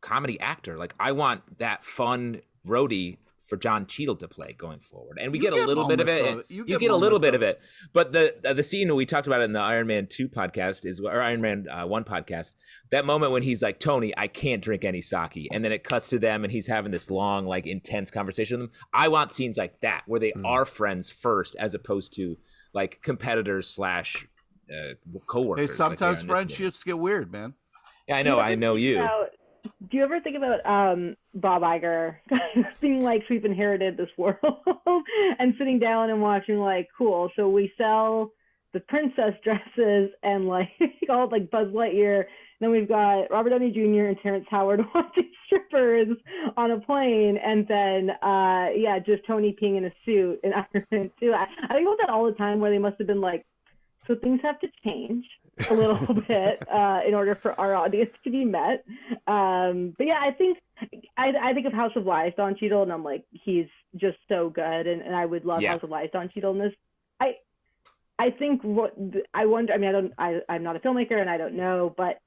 comedy actor. Like, I want that fun Rhodey for Don Cheadle to play going forward, and we get a little bit of it. You get a little bit of it. But the scene we talked about in the Iron Man 2 podcast or Iron Man 1 podcast, that moment when he's like, Tony, I can't drink any sake, and then it cuts to them and he's having this long, like, intense conversation with them. I want scenes like that where they are friends first, as opposed to like competitors / co-workers. Hey, sometimes friendships get weird, man. Yeah, I know you. Do you ever think about Bob Iger being like, we've inherited this world and sitting down and watching like, cool, so we sell the princess dresses and like all like Buzz Lightyear. Then we've got Robert Downey Jr. and Terrence Howard watching strippers on a plane, and then just Tony peeing in a suit in Iron Man 2. I think about that all the time, where they must have been like, so things have to change a little bit in order for our audience to be met. But yeah, I think of House of Lies, Don Cheadle, and I'm like, he's just so good, and I would love House of Lies, Don Cheadle in this. I think I wonder. I mean, I'm not a filmmaker, and I don't know, but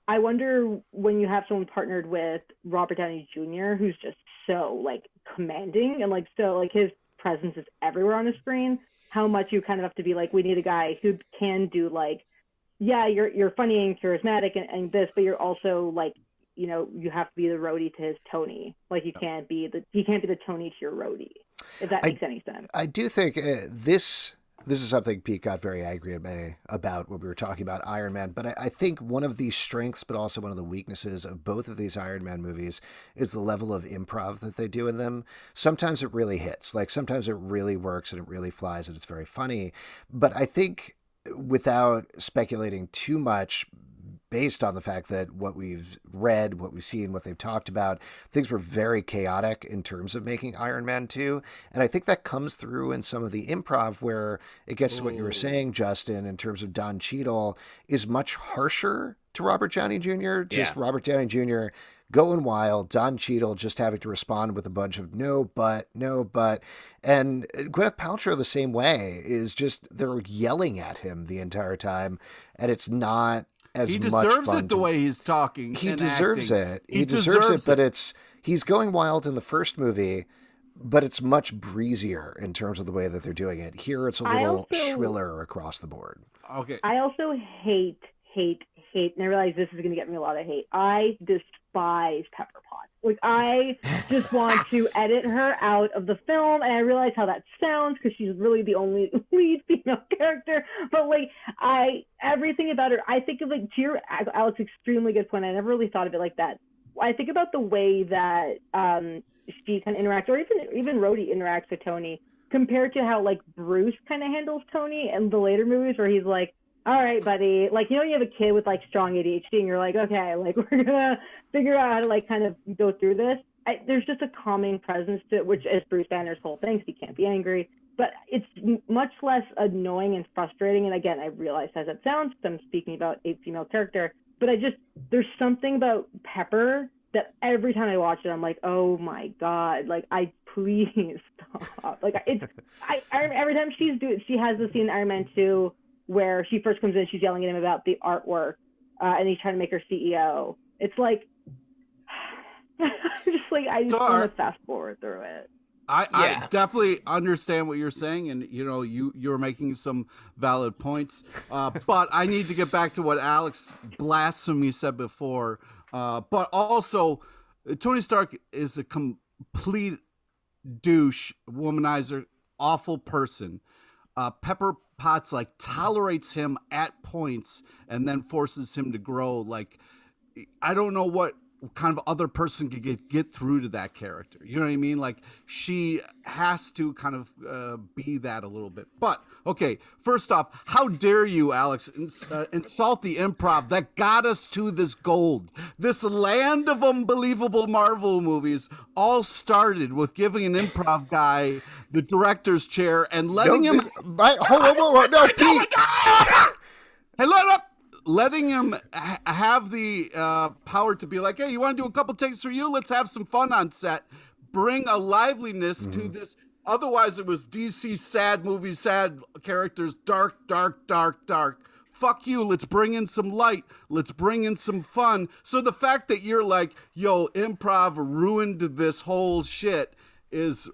I wonder when you have someone partnered with Robert Downey Jr., who's just so like commanding and like so like his presence is everywhere on the screen, how much you kind of have to be like, we need a guy who can do like, yeah, you're funny and charismatic and this, but you're also like, you know, you have to be the Rhodey to his Tony. Like you can't be the Tony to your Rhodey, if that makes any sense. I do think this is something Pete got very angry at me about when we were talking about Iron Man. But I think one of the strengths, but also one of the weaknesses of both of these Iron Man movies is the level of improv that they do in them. Sometimes it really hits. Like sometimes it really works and it really flies and it's very funny. But I think without speculating too much, based on the fact that what we've read, what we've seen, what they've talked about, things were very chaotic in terms of making Iron Man 2. And I think that comes through in some of the improv where it gets to what you were saying, Justin, in terms of Don Cheadle is much harsher to Robert Downey Jr. Robert Downey Jr. going wild, Don Cheadle just having to respond with a bunch of no, but. And Gwyneth Paltrow the same way is just, they're yelling at him the entire time. And it's not he deserves it the way he's talking. He deserves it. He deserves it, but he's going wild in the first movie, but it's much breezier in terms of the way that they're doing it. Here it's a little shriller across the board. Okay. I also hate, and I realize this is going to get me a lot of hate. I despise Pepper Potts. Like, I just want to edit her out of the film, and I realize how that sounds because she's really the only lead female character. But like, everything about her, I think of like, to your Alex, extremely good point. I never really thought of it like that. I think about the way that she kind of interacts, or even Rhodey interacts with Tony, compared to how like Bruce kind of handles Tony in the later movies, where he's like, all right, buddy, like, you know, you have a kid with like strong ADHD and you're like, okay, like we're gonna figure out how to like kind of go through this. There's just a calming presence to it, which is Bruce Banner's whole thing, so he can't be angry, but it's much less annoying and frustrating. And again, I realize as it sounds, I'm speaking about a female character, but there's something about Pepper that every time I watch it, I'm like, oh my God, like, please stop. Like, every time she has the scene in Iron Man 2 where she first comes in, she's yelling at him about the artwork, and he's trying to make her CEO. It's like, I just want to fast forward through it. I definitely understand what you're saying, and you're making some valid points. But I need to get back to what Alex Blasphemy said before. But also, Tony Stark is a complete douche, womanizer, awful person. Pepper Potts tolerates him at points and then forces him to grow. I don't know what kind of other person could get through to that character. You know what I mean? She has to kind of be that a little bit. But okay, first off, how dare you, Alex, insult the improv that got us to this gold, this land of unbelievable Marvel movies. All started with giving an improv guy the director's chair and letting him. Hold on, no, Pete. Hey, let up. Letting him have the power to be like, hey, you want to do a couple takes for you? Let's have some fun on set. Bring a liveliness to this. Otherwise, it was DC sad movie, sad characters, dark, dark, dark, dark. Fuck you. Let's bring in some light. Let's bring in some fun. So the fact that you're like, yo, improv ruined this whole shit is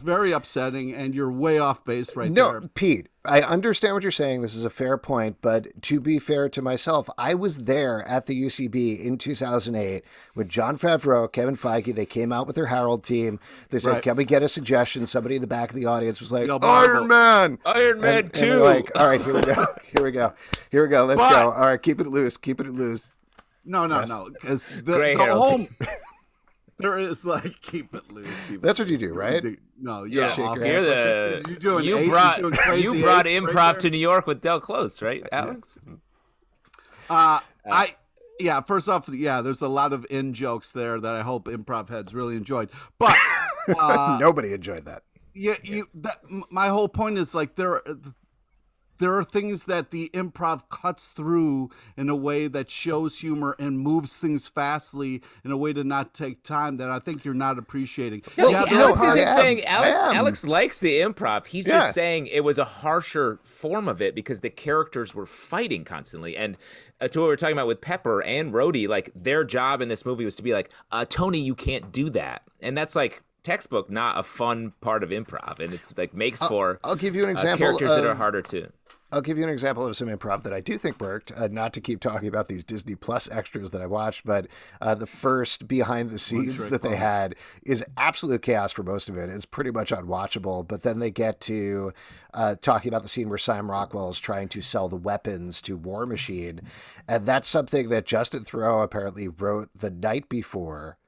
very upsetting, and you're way off base there. No, Pete, I understand what you're saying. This is a fair point, but to be fair to myself, I was there at the UCB in 2008 with Jon Favreau, Kevin Feige. They came out with their Herald team. They said, Can we get a suggestion? Somebody in the back of the audience was like, Iron Man 2. And like, all right, here we go. Let's go. All right, keep it loose. No. Because the whole... There is keep it loose. That's what you do, right? No, you're awful. You brought improv to New York with Del Close, right, Alex? First off, there's a lot of in jokes there that I hope improv heads really enjoyed. But nobody enjoyed that. My whole point is there are things that the improv cuts through in a way that shows humor and moves things fastly in a way to not take time that I think you're not appreciating. Alex likes the improv. He's just saying it was a harsher form of it because the characters were fighting constantly. And to what we were talking about with Pepper and Rhodey, their job in this movie was to be Tony, you can't do that. And that's textbook, not a fun part of improv. And it's makes for I'll give you an example characters that are harder to. I'll give you an example of some improv that I do think worked, not to keep talking about these Disney Plus extras that I watched, but the first behind the scenes that they had is absolute chaos for most of it. It's pretty much unwatchable, but then they get to talking about the scene where Sam Rockwell is trying to sell the weapons to War Machine, and that's something that Justin Theroux apparently wrote the night before,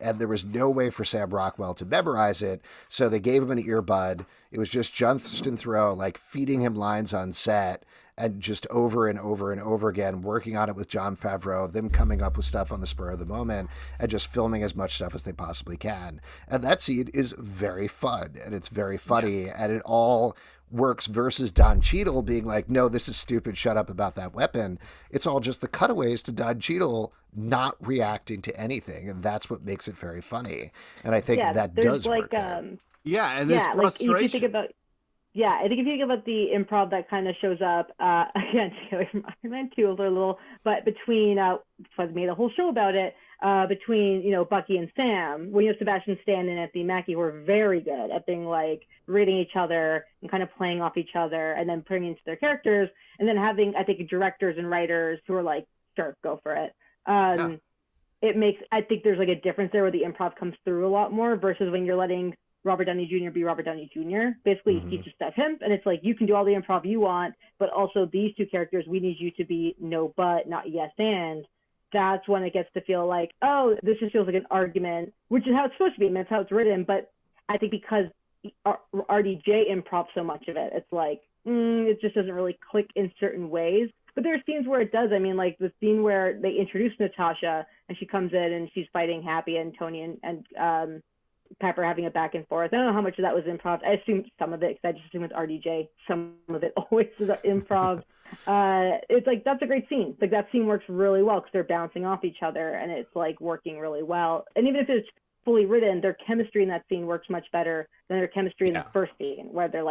and there was no way for Sam Rockwell to memorize it, so they gave him an earbud. It was just Justin Theroux feeding him lines on set and just over and over and over again working on it with Jon Favreau, them coming up with stuff on the spur of the moment and just filming as much stuff as they possibly can. And that scene is very fun and it's very funny and it all works versus Don Cheadle being like, no, this is stupid, shut up about that weapon. It's all just the cutaways to Don Cheadle not reacting to anything, and that's what makes it very funny. And I think that does work. And his frustration. If you think about, I think if you think about the improv that kind of shows up, again, Iron Man 2 a little, but between, I made a whole show about it, between, Bucky and Sam, when you have Sebastian Stan and Anthony Mackie, who are very good at being reading each other and kind of playing off each other and then putting into their characters, and then having, I think, directors and writers who are sure, go for it. It makes, I think there's a difference there where the improv comes through a lot more versus when you're letting Robert Downey Jr. be Robert Downey Jr. Basically, he's just that him, and it's you can do all the improv you want, but also these two characters, we need you to be no but, not yes and. That's when it gets to feel oh, this just feels like an argument, which is how it's supposed to be, and that's how it's written. But I think because RDJ improv so much of it, it's it just doesn't really click in certain ways. But there are scenes where it does. I mean, the scene where they introduce Natasha and she comes in and she's fighting Happy and Tony and Pepper having a back and forth. I don't know how much of that was improv. I assume some of it, because I just assume with RDJ, some of it always is improv. It's that's a great scene. That scene works really well because they're bouncing off each other and it's working really well. And even if it's fully written, their chemistry in that scene works much better than their chemistry in the first scene where they're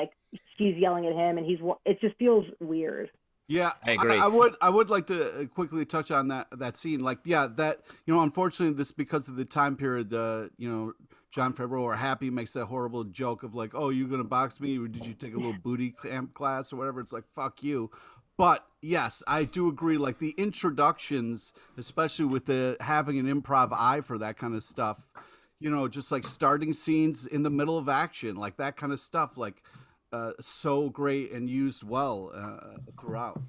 she's yelling at him and it just feels weird. Yeah, I agree. I would like to quickly touch on that scene. Like, yeah, that, unfortunately, this, because of the time period, John Favreau or Happy makes that horrible joke of like, oh, you gonna box me, or did you take a little booty camp class or whatever? It's like, fuck you. But yes, I do agree. Like the introductions, especially with the having an improv eye for that kind of stuff, just like starting scenes in the middle of action, like that kind of stuff, like so great and used well throughout.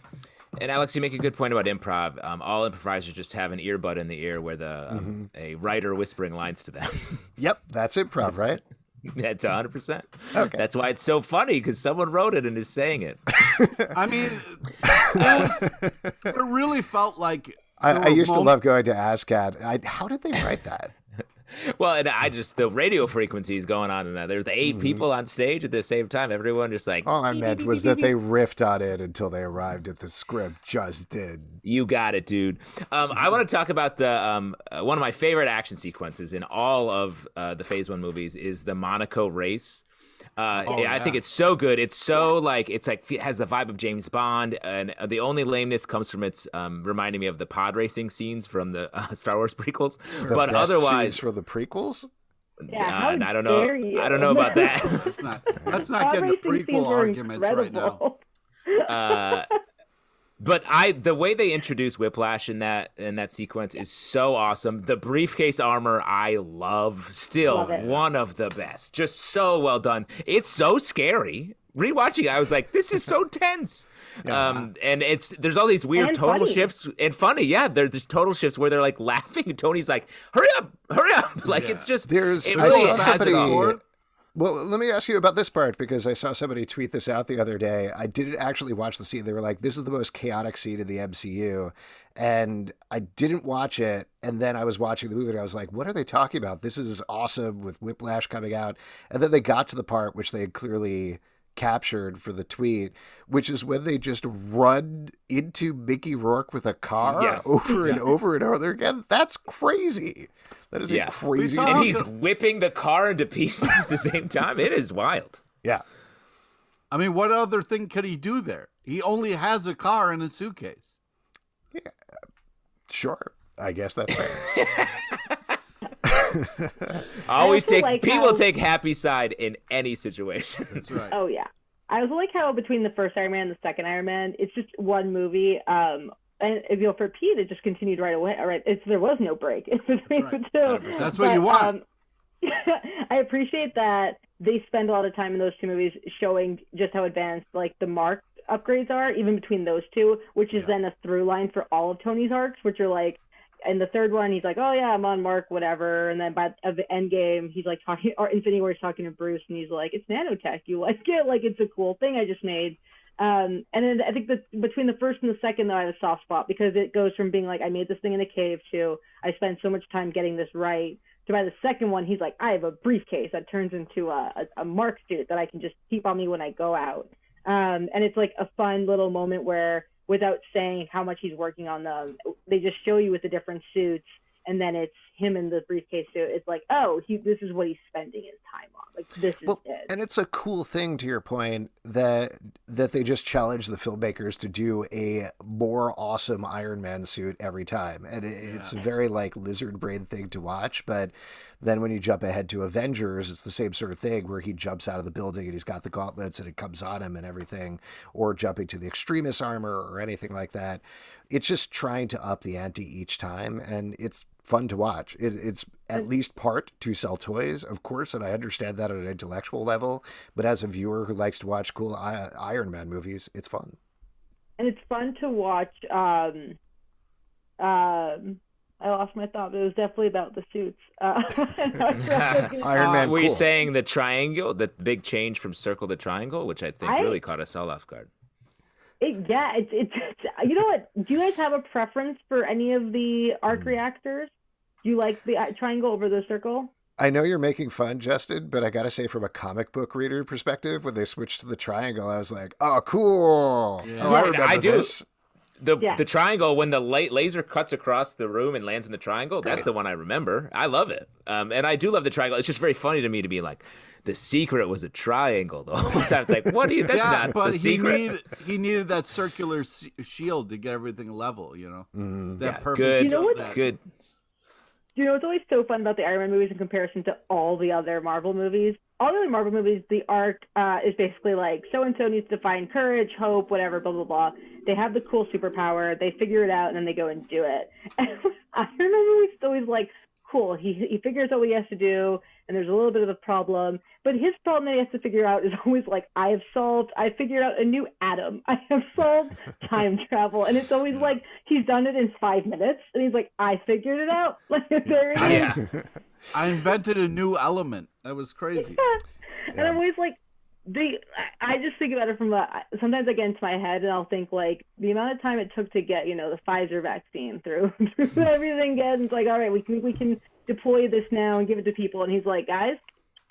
And Alex, you make a good point about improv. All improvisers just have an earbud in the ear with a writer whispering lines to them. Yep, that's improv, right? That's 100%. Okay. That's why it's so funny, because someone wrote it and is saying it. I mean, it really felt like I used to love going to ASCAD. How did they write that? Well, and the radio frequencies going on in that. There's the 8 people on stage at the same time. Everyone just like. All I meant was that they riffed on it until they arrived at the script. Just did. You got it, dude. I want to talk about the one of my favorite action sequences in all of the Phase 1 movies is the Monaco race. I think it's so good. It's so it has the vibe of James Bond, and the only lameness comes from its reminding me of the pod racing scenes from the Star Wars prequels. But otherwise, for the prequels, yeah, I don't know. I don't know about that. Let's not get into prequel arguments incredible. Right now. But the way they introduce Whiplash in that sequence is so awesome. The briefcase armor I love. Still one of the best. Just so well done. It's so scary. Rewatching it, I was like, this is so tense. Yeah. And there's all these weird tonal shifts and funny. Yeah, there's total shifts where they're like laughing and Tony's like, hurry up. Like it's just Well, let me ask you about this part, because I saw somebody tweet this out the other day. I didn't actually watch the scene. They were like, this is the most chaotic scene in the MCU. And I didn't watch it. And then I was watching the movie and I was like, what are they talking about? This is awesome with Whiplash coming out. And then they got to the part which they had clearly captured for the tweet, which is when they just run into Mickey Rourke with a car over and over and over again. That's crazy. That is a crazy. And he's whipping the car into pieces at the same time. It is wild. Yeah. I mean, what other thing could he do there? He only has a car and a suitcase. Yeah. Sure. I guess that's fair. Pete will take Happy's side in any situation. That's right. Oh yeah. I also like how between the first Iron Man and the second Iron Man, it's just one movie. And for Pete, it just continued right away. All right, there was no break between the two. That's what you want. I appreciate that they spend a lot of time in those two movies showing just how advanced like the Mark upgrades are, even between those two, which is then a through line for all of Tony's arcs, which are like, in the third one, he's like, oh yeah, I'm on Mark, whatever. And then by the end game, he's like talking, or Infinity War is talking to Bruce, and he's like, it's nanotech. You like it? Like, it's a cool thing I just made. And then I think that between the first and the second, though, I have a soft spot, because it goes from being like, I made this thing in a cave, to I spent so much time getting this right, to by the second one, he's like, I have a briefcase that turns into a Mark suit that I can just keep on me when I go out. And it's like a fun little moment where, without saying how much he's working on them, they just show you with the different suits, and then it's him in the briefcase suit. It's like, oh, this is what he's spending his time on. Like, this is it. And it's a cool thing, to your point, that they just challenge the filmmakers to do a more awesome Iron Man suit every time. And it's a very like lizard brain thing to watch. But then when you jump ahead to Avengers, it's the same sort of thing where he jumps out of the building and he's got the gauntlets and it comes on him and everything, or jumping to the Extremis armor or anything like that. It's just trying to up the ante each time, and it's fun to watch. It's at least part to sell toys, of course, and I understand that at an intellectual level, but as a viewer who likes to watch cool Iron Man movies, it's fun. And it's fun to watch. I lost my thought, but it was definitely about the suits. Iron Man. Were you saying the triangle, the big change from circle to triangle, which I think really caught us all off guard? It's you know what? Do you guys have a preference for any of the arc reactors? Do you like the triangle over the circle? I know you're making fun, Justin, but I gotta say, from a comic book reader perspective, when they switched to the triangle, I was like, "Oh, cool! Yeah. Oh, I remember this." The triangle, when the laser cuts across the room and lands in the triangle, that's the one I remember. I love it. And I do love the triangle. It's just very funny to me to be like, the secret was a triangle the whole time. It's like, what do you? That's not but the secret. He needed that circular shield to get everything level. That perfect. Good. You know what? Good. You know what's always so fun about the Iron Man movies in comparison to all the other Marvel movies? All the other Marvel movies, the arc is basically like, so-and-so needs to find courage, hope, whatever, blah, blah, blah. They have the cool superpower, they figure it out, and then they go and do it. And I remember it's always like, cool, he figures out what he has to do, and there's a little bit of a problem. But his problem that he has to figure out is always like, I figured out a new atom. I have solved time travel. And it's always like, he's done it in 5 minutes. And he's like, I figured it out. Like, there it is. I invented a new element. That was crazy. Yeah. And I'm always like, I just think about it from sometimes I get into my head and I'll think like the amount of time it took to get, the Pfizer vaccine through everything again. It's like, all right, we can deploy this now and give it to people. And he's like, guys,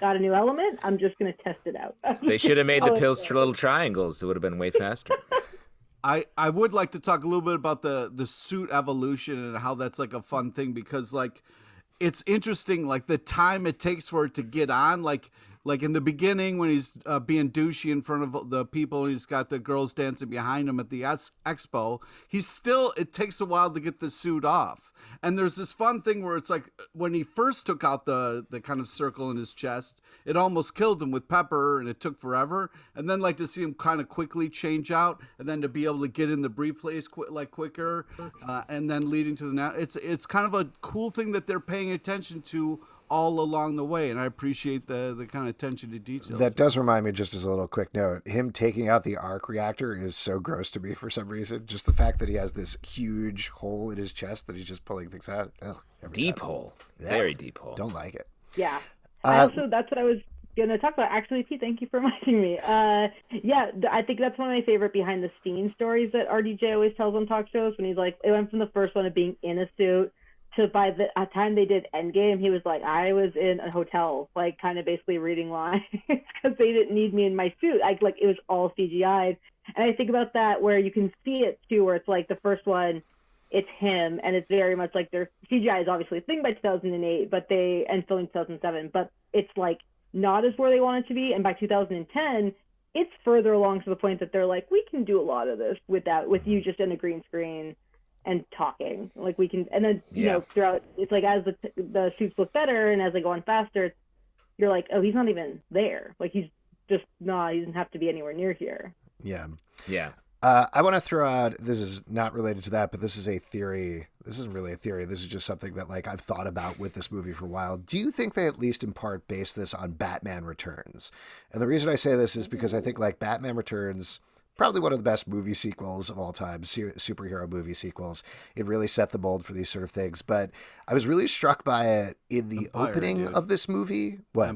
got a new element. I'm just going to test it out. They should have made the pills for little triangles. It would have been way faster. I would like to talk a little bit about the suit evolution and how that's like a fun thing because like it's interesting like the time it takes for it to get on like in the beginning when he's being douchey in front of the people and he's got the girls dancing behind him at the expo, it takes a while to get the suit off. And there's this fun thing where it's like when he first took out the kind of circle in his chest, it almost killed him with Pepper and it took forever. And then like to see him kind of quickly change out and then to be able to get in the briefcase quicker and then leading to it's kind of a cool thing that they're paying attention to all along the way, and I appreciate the kind of attention to details. That does remind me, just as a little quick note, him taking out the arc reactor is so gross to me for some reason. Just the fact that he has this huge hole in his chest that he's just pulling things out. Deep hole. Yeah. Very deep hole. Don't like it. Yeah. That's what I was going to talk about. Actually, Pete, thank you for reminding me. I think that's one of my favorite behind-the-scenes stories that RDJ always tells on talk shows when he's like, it went from the first one of being in a suit to by the time they did Endgame, he was like, I was in a hotel, like kind of basically reading lines because they didn't need me in my suit. It was all CGI'd. And I think about that where you can see it too, where it's like the first one, it's him, and it's very much like their CGI is obviously a thing by 2008, and filming 2007, but it's like not as where they want it to be. And by 2010, it's further along to the point that they're like, we can do a lot of this with you just in a green screen and talking, like we can, and then throughout, it's like as the suits look better and as they go on faster, you're like, oh, he's not even there. Like he's just not. He doesn't have to be anywhere near here. Yeah. I want to throw out. This is not related to that, but this is a theory. This isn't really a theory. This is just something that like I've thought about with this movie for a while. Do you think they at least in part base this on Batman Returns? And the reason I say this is because I think like Batman Returns, probably one of the best movie sequels of all time, superhero movie sequels. It really set the mold for these sort of things. But I was really struck by it in the opening of this movie. What?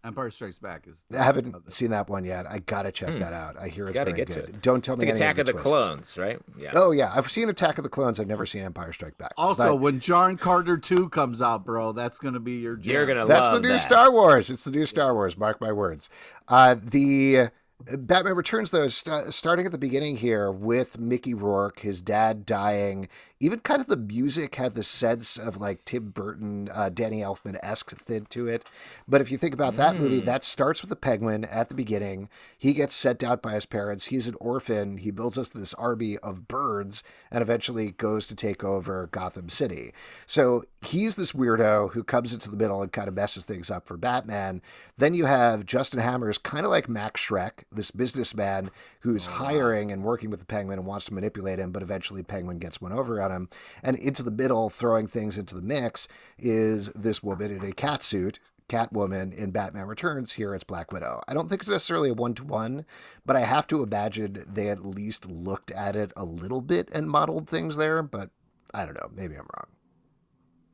Empire Strikes Back is. I haven't seen that one yet. I gotta check that out. I hear it's very good. Don't tell me like any Attack of the twists. Clones, right? Yeah. Oh yeah, I've seen Attack of the Clones. I've never seen Empire Strikes Back. Also, when John Carter 2 comes out, bro, that's gonna be your jam. You're gonna That's love the new that. Star Wars. It's the new Star Wars. Mark my words. The Batman Returns, though, starting at the beginning here with Mickey Rourke, his dad dying. Even kind of the music had the sense of like Tim Burton, Danny Elfman-esque thing to it. But if you think about that movie, that starts with the Penguin at the beginning. He gets sent out by his parents. He's an orphan. He builds us this army of birds and eventually goes to take over Gotham City. So he's this weirdo who comes into the middle and kind of messes things up for Batman. Then you have Justin Hammer's kind of like Max Schreck, this businessman who's hiring and working with the Penguin and wants to manipulate him, but eventually Penguin gets one over on him. And into the middle, throwing things into the mix, is this woman in a cat suit, Catwoman in Batman Returns. Here it's Black Widow. I don't think it's necessarily a one-to-one, but I have to imagine they at least looked at it a little bit and modeled things there, but I don't know. Maybe I'm wrong.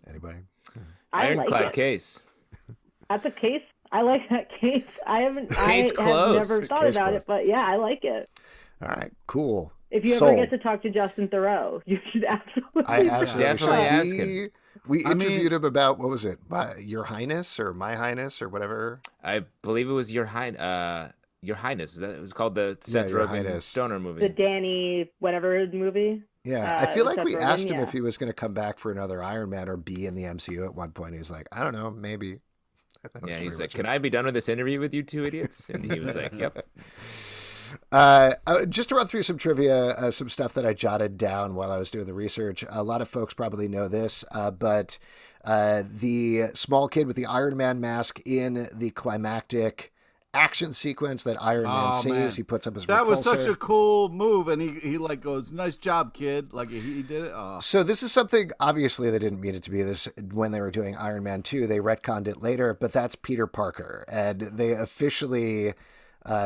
Anybody? Ironclad case. That's a case. I like that case. I have never thought Case about closed. it, but yeah, I like it. All right, cool. If you ever get to talk to Justin Theroux, you should absolutely. I absolutely Definitely should. ask him. We interviewed him about, what was it? Your Highness or My Highness or whatever? I believe it was Your Highness. It was called the Seth Your Rogen Highness. Stoner movie. The Danny whatever movie. Yeah, I feel like Seth we Rogen, asked him yeah. if he was going to come back for another Iron Man or be in the MCU at one point. He was like, I don't know, maybe. Yeah, he's like, "Can I be done with this interview with you two idiots?" And he was like, "Yep." Just to run through some trivia, some stuff that I jotted down while I was doing the research. A lot of folks probably know this, but the small kid with the Iron Man mask in the climactic action sequence that Iron Man saves, man. He puts up his That repulsor. was such a cool move, and he like goes, "Nice job, kid!" Like he did it. Oh. So this is something, obviously they didn't mean it to be this when they were doing Iron Man 2. They retconned it later, but that's Peter Parker, and they officially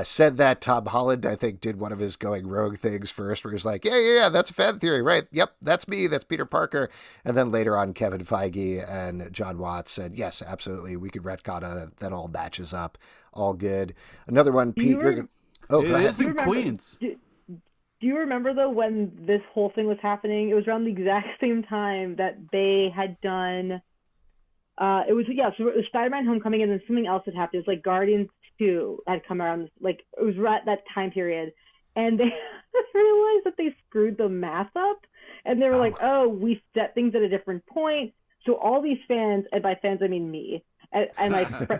said that. Tom Holland, I think, did one of his going rogue things first, where he was like, yeah, that's a fan theory, right? Yep, that's me, that's Peter Parker. And then later on, Kevin Feige and John Watts said, yes, absolutely, we could retcon that all matches up, all good. Another one, Pete. It is in Queens. Do you remember, though, when this whole thing was happening? It was around the exact same time that they had done... so it was Spider-Man Homecoming, and then something else had happened. It was like Guardians 2 had come around, like it was right at that time period, and they realized that they screwed the math up, and they were like, "Oh, we set things at a different point." So all these fans, and by fans I mean me, and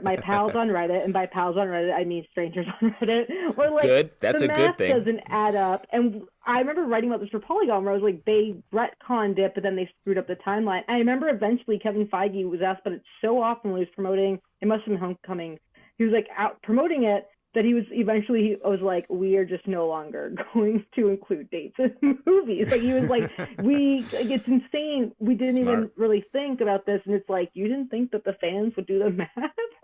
my pals on Reddit, and by pals on Reddit I mean strangers on Reddit, were like, "Good, that's a good thing." The math doesn't add up, and I remember writing about this for Polygon, where I was like, they retconned it, but then they screwed up the timeline. I remember eventually Kevin Feige was asked, but it's so often when he was promoting, it must have been Homecoming, he was like out promoting it, that he was like, we are just no longer going to include dates in movies. Like he was like, it's insane. We didn't even really think about this. And it's like, you didn't think that the fans would do the math?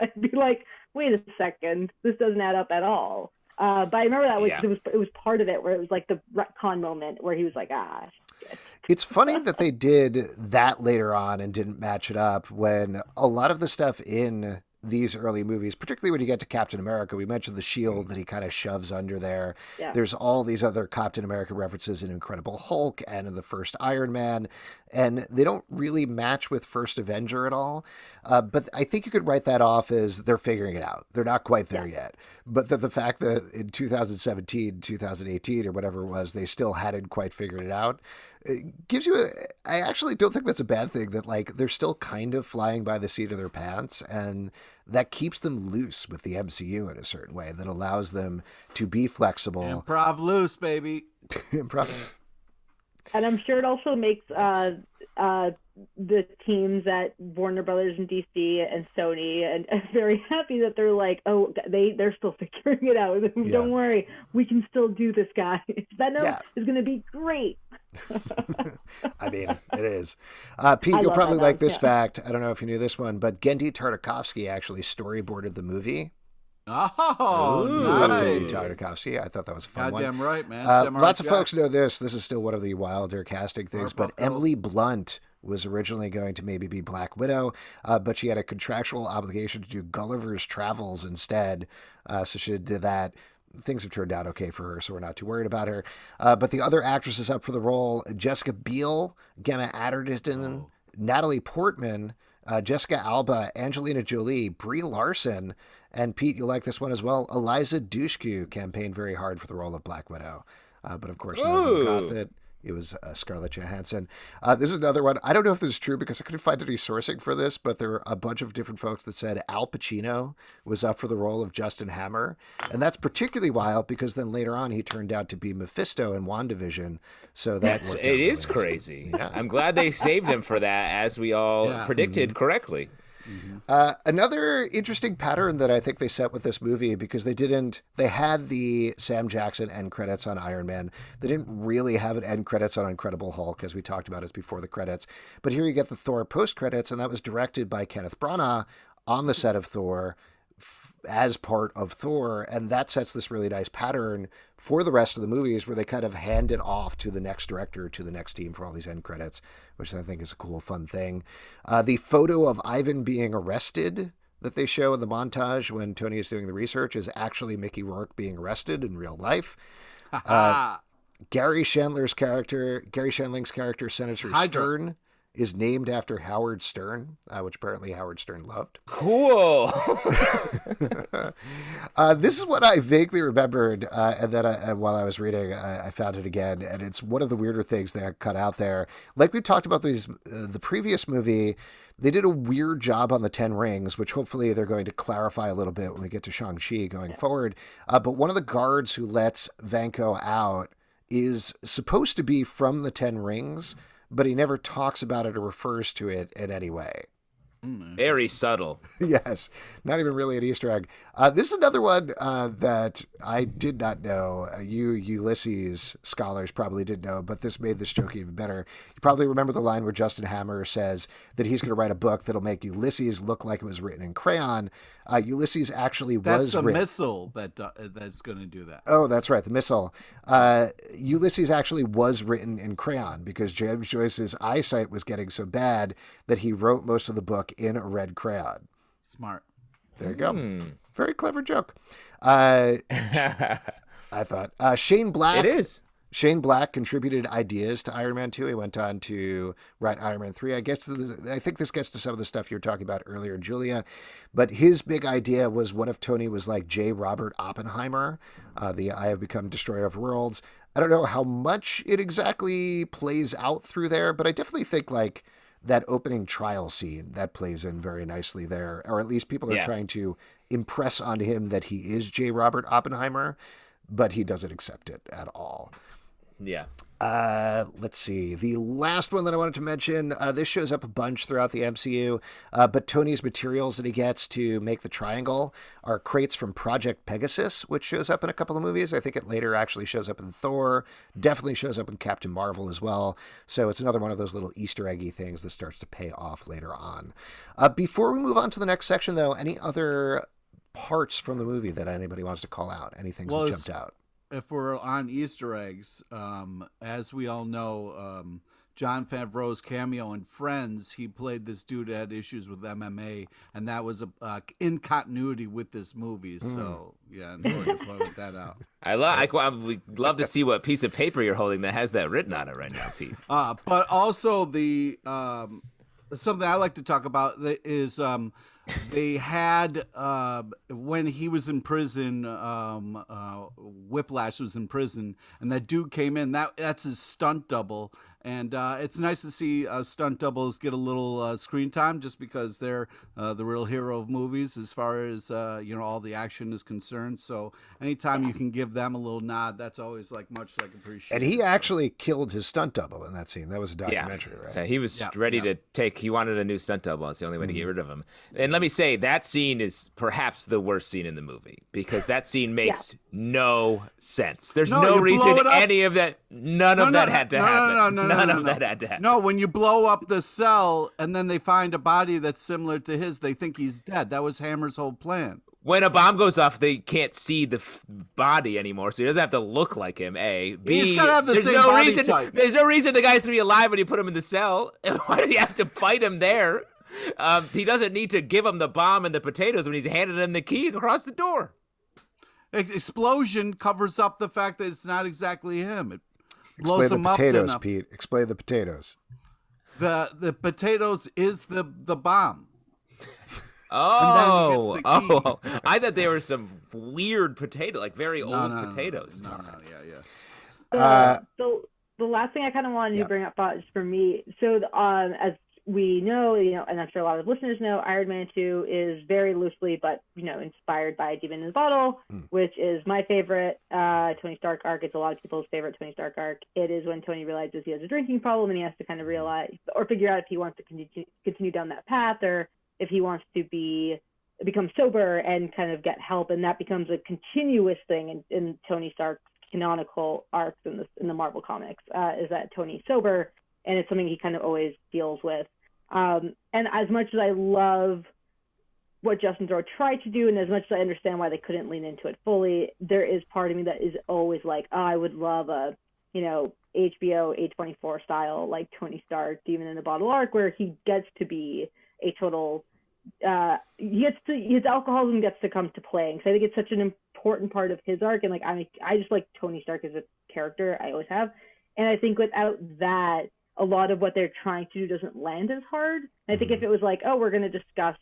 I'd be like, wait a second, this doesn't add up at all. But I remember that it was part of it, where it was like the retcon moment where he was like, shit. It's funny that they did that later on and didn't match it up, when a lot of the stuff in these early movies, particularly when you get to Captain America, we mentioned the shield that he kind of shoves under there. Yeah. There's all these other Captain America references in Incredible Hulk and in the first Iron Man, and they don't really match with First Avenger at all. But I think you could write that off as they're figuring it out. They're not quite there yet. But the fact that in 2017, 2018, or whatever it was, they still hadn't quite figured it out, it gives you I actually don't think that's a bad thing, that like they're still kind of flying by the seat of their pants, and that keeps them loose with the MCU in a certain way that allows them to be flexible. Improv loose, baby. Improv. And I'm sure it also makes the teams at Warner Brothers and DC and Sony and very happy that they're like, oh, they're still figuring it out. Don't worry, we can still do this, guys. Venom is going to be great. I mean, it is. Pete, you'll probably like this fact. I don't know if you knew this one, but Genndy Tartakovsky actually storyboarded the movie. Oh, nice. Tartakovsky. I thought that was a fun one. Goddamn right, man. Lots of folks know this. This is still one of the wilder casting things, but Emily Blunt was originally going to maybe be Black Widow, but she had a contractual obligation to do Gulliver's Travels instead, so she did that. Things have turned out okay for her, so we're not too worried about her. But the other actresses up for the role: Jessica Biel, Gemma Arterton, Natalie Portman, Jessica Alba, Angelina Jolie, Brie Larson, and Pete, you'll like this one as well, Eliza Dushku campaigned very hard for the role of Black Widow. But of course, no one got it. It was Scarlett Johansson. This is another one. I don't know if this is true because I couldn't find any sourcing for this, but there were a bunch of different folks that said Al Pacino was up for the role of Justin Hammer. And that's particularly wild because then later on he turned out to be Mephisto in WandaVision. So it is crazy. Yeah. I'm glad they saved him for that, as we all predicted correctly. Mm-hmm. Another interesting pattern that I think they set with this movie, because they had the Sam Jackson end credits on Iron Man. They didn't really have an end credits on Incredible Hulk, as we talked about as before the credits. But here you get the Thor post credits, and that was directed by Kenneth Branagh on the set of Thor as part of Thor, and that sets this really nice pattern for the rest of the movies, where they kind of hand it off to the next director, to the next team for all these end credits, which I think is a cool, fun thing. The photo of Ivan being arrested that they show in the montage when Tony is doing the research is actually Mickey Rourke being arrested in real life. Gary Shandling's character, Senator Stern, is named after Howard Stern, which apparently Howard Stern loved. Cool. This is what I vaguely remembered, and then while I was reading, I found it again, and it's one of the weirder things they cut out there. Like we talked about the previous movie, they did a weird job on the 10 Rings, which hopefully they're going to clarify a little bit when we get to Shang-Chi going forward. But one of the guards who lets Vanko out is supposed to be from the 10 Rings, but he never talks about it or refers to it in any way. Very subtle. Yes, not even really an Easter egg. This is another one that I did not know. You Ulysses scholars probably didn't know, but this made this joke even better. You probably remember the line where Justin Hammer says that he's going to write a book that'll make Ulysses look like it was written in crayon. Ulysses actually was the missile that's going to do that. Oh, that's right, the missile. Ulysses actually was written in crayon because James Joyce's eyesight was getting so bad that he wrote most of the book in a red crayon. Smart. There you go. Very clever joke. I thought. Shane Black. It is. Shane Black contributed ideas to Iron Man 2. He went on to write Iron Man 3. I think this gets to some of the stuff you were talking about earlier, Julia. But his big idea was, what if Tony was like J. Robert Oppenheimer, the I Have Become Destroyer of Worlds. I don't know how much it exactly plays out through there, but I definitely think like that opening trial scene, that plays in very nicely there. Or at least people are trying to impress on him that he is J. Robert Oppenheimer, but he doesn't accept it at all. Yeah. Let's see. The last one that I wanted to mention, this shows up a bunch throughout the MCU, but Tony's materials that he gets to make the triangle are crates from Project Pegasus, which shows up in a couple of movies. I think it later actually shows up in Thor, definitely shows up in Captain Marvel as well. So it's another one of those little Easter eggy things that starts to pay off later on. Before we move on to the next section, though, any other parts from the movie that anybody wants to call out? Any things that jumped out? If we're on Easter eggs, as we all know, Jon Favreau's cameo in Friends, he played this dude that had issues with MMA, and that was in continuity with this movie. So, yeah, I'm going to point that out. I would love to see what piece of paper you're holding that has that written on it right now, Pete. But also the something I like to talk about is they had when he was in prison, Whiplash was in prison, and that dude came in. That's his stunt double, and it's nice to see stunt doubles get a little screen time, just because they're the real hero of movies as far as all the action is concerned. So anytime you can give them a little nod, that's always much appreciated. And he actually killed his stunt double in that scene. That was a documentary, right? So he was ready to take. He wanted a new stunt double. It's the only way to get rid of him. And let me say, that scene is perhaps the worst scene in the movie, because that scene makes no sense. There's no reason any of that. None of that had to happen. None of that had to happen. No, when you blow up the cell and then they find a body that's similar to his, they think he's dead. That was Hammer's whole plan. When a bomb goes off, they can't see the body anymore, so he doesn't have to look like him, A. B, he's got to have the same body type. There's no reason the guy's to be alive when you put him in the cell. Why do you have to fight him there? He doesn't need to give him the bomb and the potatoes when he's handing him the key across the door. Explosion covers up the fact that it's not exactly him. It blows him up. Explain the potatoes, enough. Pete. Explain the potatoes. The potatoes is the bomb. Oh, I thought they were some weird potato, very old potatoes. No, yeah. The last thing I kind of wanted to bring up is for me. So, as we know, and I'm sure a lot of listeners know, Iron Man 2 is very loosely, but inspired by Demon in the Bottle, which is my favorite Tony Stark arc. It's a lot of people's favorite Tony Stark arc. It is when Tony realizes he has a drinking problem, and he has to kind of realize or figure out if he wants to continue down that path, or if he wants to become sober and kind of get help. And that becomes a continuous thing in Tony Stark's canonical arcs in the Marvel comics, is that Tony's sober, and it's something he kind of always deals with. And as much as I love what Justin Theroux tried to do, and as much as I understand why they couldn't lean into it fully, there is part of me that is always like, I would love a, HBO A24 style, like Tony Stark, Demon in the Bottle arc, where he gets to be a total, his alcoholism gets to come to play. Because I think it's such an important part of his arc. And I just like Tony Stark as a character. I always have. And I think without that, a lot of what they're trying to do doesn't land as hard. I think if it was like, oh, we're going to discuss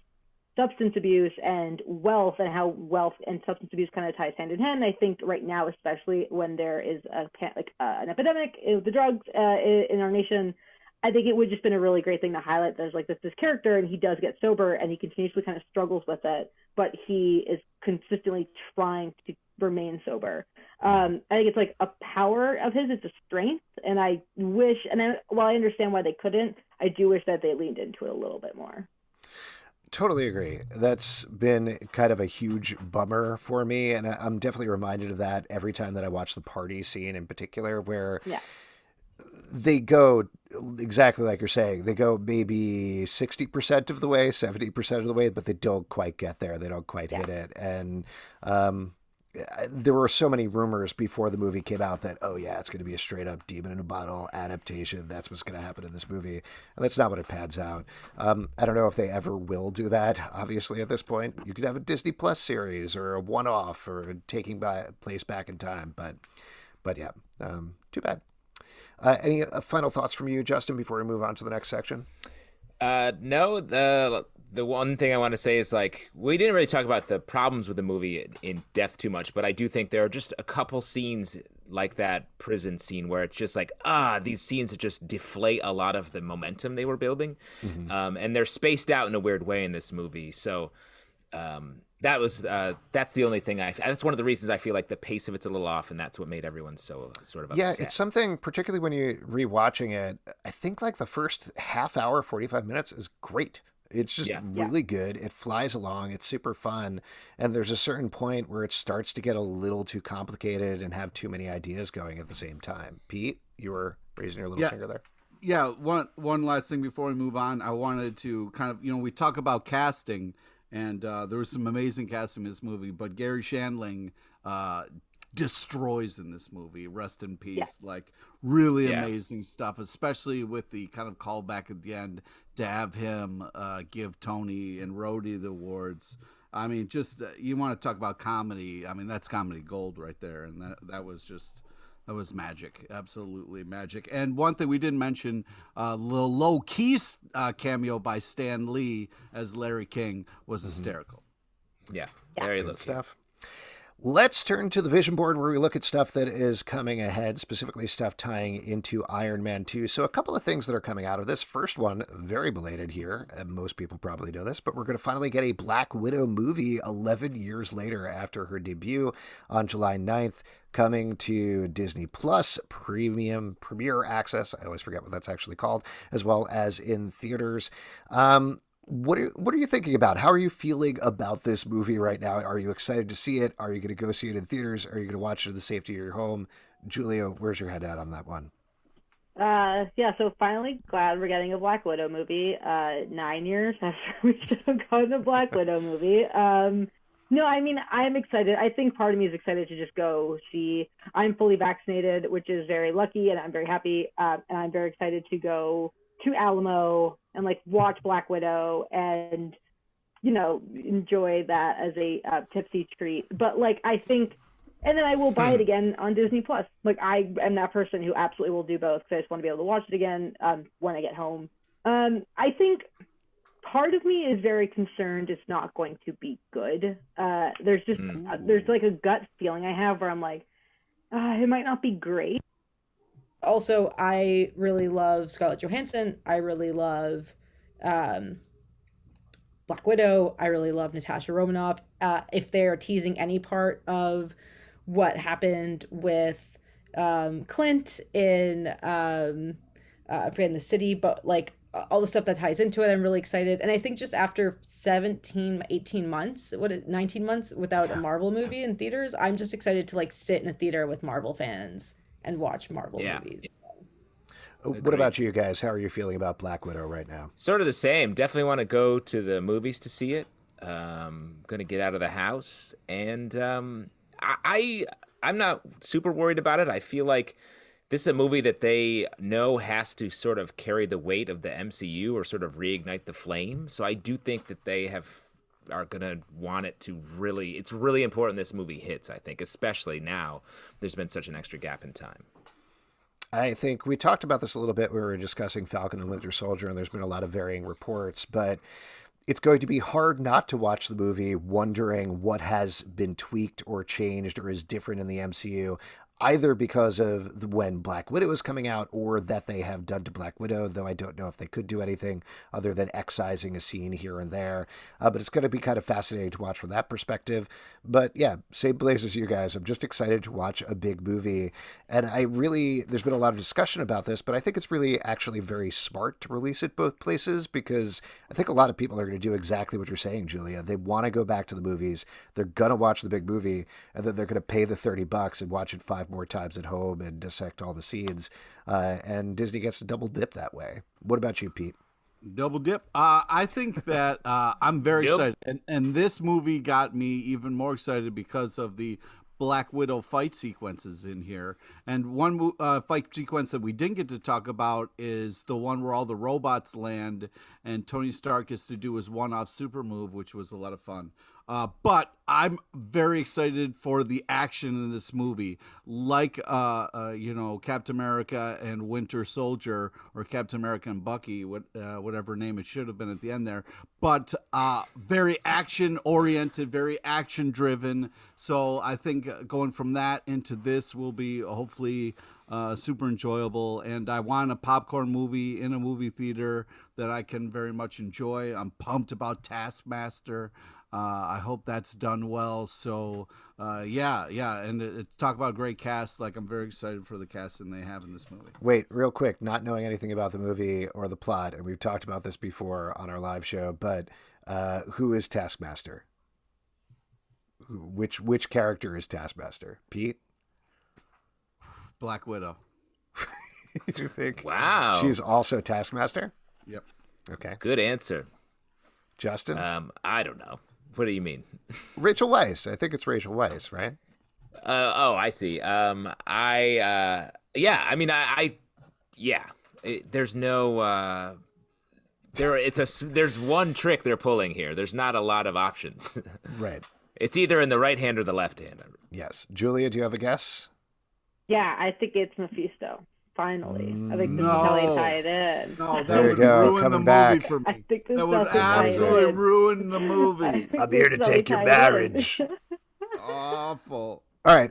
substance abuse and wealth and how wealth and substance abuse kind of ties hand in hand. I think right now, especially when there is an epidemic of the drugs in our nation, I think it would just been a really great thing to highlight. There's like this character, and he does get sober, and he continuously kind of struggles with it, but he is consistently trying to remain sober. I think it's like a power of his, it's a strength, and I wish, while I understand why they couldn't, I do wish that they leaned into it a little bit more. Totally agree. That's been kind of a huge bummer for me, and I'm definitely reminded of that every time that I watch the party scene in particular, where they go exactly like you're saying. They go maybe 60% of the way, 70% of the way, but they don't quite get there. They don't quite hit it. And there were so many rumors before the movie came out that, oh yeah, it's going to be a straight up Demon in a Bottle adaptation. That's what's going to happen in this movie. And that's not what it pans out. I don't know if they ever will do that. Obviously at this point, you could have a Disney Plus series or a one-off or taking place back in time. But yeah, too bad. Any final thoughts from you, Justin, before we move on to the next section? No, the one thing I want to say is, like, we didn't really talk about the problems with the movie in depth too much, but I do think there are just a couple scenes like that prison scene where it's just like, these scenes that just deflate a lot of the momentum they were building. Mm-hmm. And they're spaced out in a weird way in this movie. So that's the only thing that's one of the reasons I feel like the pace of it's a little off, and that's what made everyone so sort of upset. Yeah, it's something, particularly when you're rewatching it, I think like the first half hour, 45 minutes is great. It's just really good. It flies along. It's super fun. And there's a certain point where it starts to get a little too complicated and have too many ideas going at the same time. Pete, you were raising your little finger there. Yeah, one last thing before we move on. I wanted to kind of, we talk about casting, and there was some amazing casting in this movie, but Gary Shandling destroys in this movie. Rest in peace. Like, really amazing stuff, especially with the kind of callback at the end to have him give Tony and Rhodey the awards. I mean, just you want to talk about comedy. I mean, that's comedy gold right there, and that was magic, absolutely magic. And one thing we didn't mention, the low-key cameo by Stan Lee as Larry King was hysterical. Yeah, very good stuff. Let's turn to the vision board, where we look at stuff that is coming ahead, specifically stuff tying into Iron Man 2. So a couple of things that are coming out of this. First one, very belated here, and most people probably know this, but we're going to finally get a Black Widow movie 11 years later after her debut on July 9th, coming to Disney Plus Premier Access. I always forget what that's actually called, as well as in theaters. What are you thinking about? How are you feeling about this movie right now? Are you excited to see it? Are you going to go see it in theaters? Are you going to watch it in the safety of your home? Julia, where's your head at on that one? So finally glad we're getting a Black Widow movie 9 years after we should have gotten a Black Widow movie. No, I mean, I'm excited. I think part of me is excited to just go see. I'm fully vaccinated, which is very lucky, and I'm very happy. And I'm very excited to go to Alamo and like watch Black Widow and, enjoy that as a tipsy treat. But like, I think, and then I will buy it again on Disney Plus. Like, I am that person who absolutely will do both, because I just want to be able to watch it again when I get home. I think part of me is very concerned it's not going to be good. There's like a gut feeling I have where I'm like, it might not be great. Also, I really love Scarlett Johansson. I really love Black Widow. I really love Natasha Romanoff. If they're teasing any part of what happened with Clint in I forget the city, but like all the stuff that ties into it, I'm really excited. And I think just after 18 months, 19 months without a Marvel movie in theaters, I'm just excited to like sit in a theater with Marvel fans and watch Marvel movies. What about you guys? How are you feeling about Black Widow right now? Sort of the same. Definitely want to go to the movies to see it. Going to get out of the house, and I'm not super worried about it. I feel like this is a movie that they know has to sort of carry the weight of the MCU or sort of reignite the flame. So I do think that they are going to want it to really, it's really important this movie hits, I think, especially now there's been such an extra gap in time. I think we talked about this a little bit. We were discussing Falcon and Winter Soldier, and there's been a lot of varying reports, but it's going to be hard not to watch the movie wondering what has been tweaked or changed or is different in the MCU, either because of when Black Widow is coming out or that they have done to Black Widow, though I don't know if they could do anything other than excising a scene here and there. But it's going to be kind of fascinating to watch from that perspective. But yeah, same place as you guys. I'm just excited to watch a big movie. And there's been a lot of discussion about this, but I think it's really actually very smart to release it both places, because I think a lot of people are going to do exactly what you're saying, Julia. They want to go back to the movies. They're going to watch the big movie, and then they're going to pay the $30 and watch it 5 more times at home and dissect all the scenes. And Disney gets to double dip that way. What about you, Pete? Double dip. I think that I'm very excited. And this movie got me even more excited because of the Black Widow fight sequences in here. And one fight sequence that we didn't get to talk about is the one where all the robots land and Tony Stark gets to do his one-off super move, which was a lot of fun. But I'm very excited for the action in this movie, like Captain America and Winter Soldier, or Captain America and Bucky, whatever name it should have been at the end there. But very action oriented, very action driven. So I think going from that into this will be hopefully super enjoyable. And I want a popcorn movie in a movie theater that I can very much enjoy. I'm pumped about Taskmaster. I hope that's done well. So, yeah. And talk about a great cast. Like, I'm very excited for the casting they have in this movie. Wait, real quick, not knowing anything about the movie or the plot, and we've talked about this before on our live show, but who is Taskmaster? Which character is Taskmaster? Pete? Black Widow. You think? Wow. She's also Taskmaster? Yep. Okay. Good answer. Justin? I don't know. What do you mean? Rachel Weisz. I think it's Rachel Weisz, right? I see. There's no there's one trick they're pulling here. There's not a lot of options. Right. It's either in the right hand or the left hand. Yes. Julia, do you have a guess? Yeah, I think it's Mephisto. Finally, I think this is how they tie it in. No, that would ruin the movie for me. I think that would absolutely ruin the movie. I'm here to take your marriage. Awful. All right,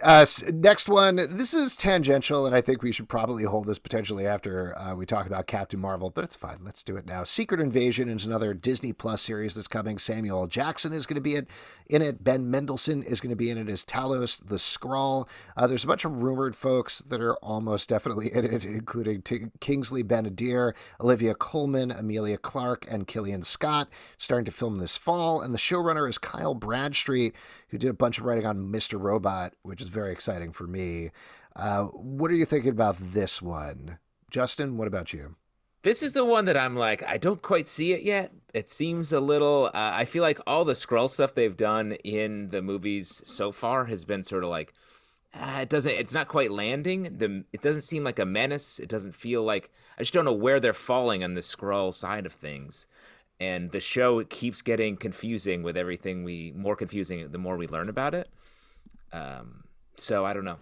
next one. This is tangential, and I think we should probably hold this potentially after we talk about Captain Marvel, but it's fine. Let's do it now. Secret Invasion is another Disney Plus series that's coming. Samuel L. Jackson is going to be in it. Ben Mendelsohn is going to be in it as Talos, the Skrull. There's a bunch of rumored folks that are almost definitely in it, including Kingsley Ben-Adir, Olivia Colman, Amelia Clarke, and Killian Scott, starting to film this fall. And the showrunner is Kyle Bradstreet, who did a bunch of writing on Mr. Robot, which is very exciting for me. What are you thinking about this one? Justin, what about you? This is the one that I'm like, I don't quite see it yet. It seems a little, I feel like all the Skrull stuff they've done in the movies so far has been sort of like, it's not quite landing. It doesn't seem like a menace. It doesn't feel like, I just don't know where they're falling on the Skrull side of things. And the show keeps getting confusing with everything more confusing the more we learn about it. So I don't know.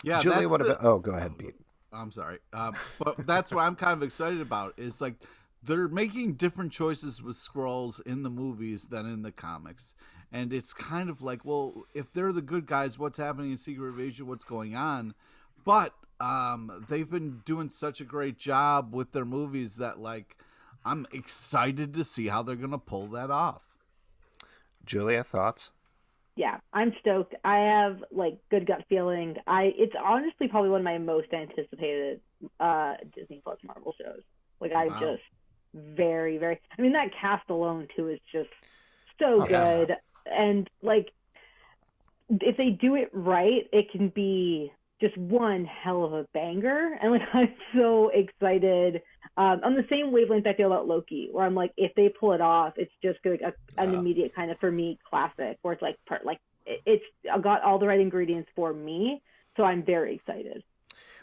Yeah, Julie, go ahead, Pete. I'm sorry. But that's what I'm kind of excited about is like they're making different choices with Skrulls in the movies than in the comics. And it's kind of like, well, if they're the good guys, what's happening in Secret Invasion? What's going on? But they've been doing such a great job with their movies that like I'm excited to see how they're going to pull that off. Julia, thoughts? Yeah, I'm stoked. I have like good gut feeling. It's honestly probably one of my most anticipated Disney Plus Marvel shows. Like I'm just very, very. I mean, that cast alone too is just so good. And like, if they do it right, it can be just one hell of a banger. And like, I'm so excited. On the same wavelength I feel about Loki, where I'm like, if they pull it off, it's just like an immediate kind of, for me, classic, where it's like, it's got all the right ingredients for me. So I'm very excited.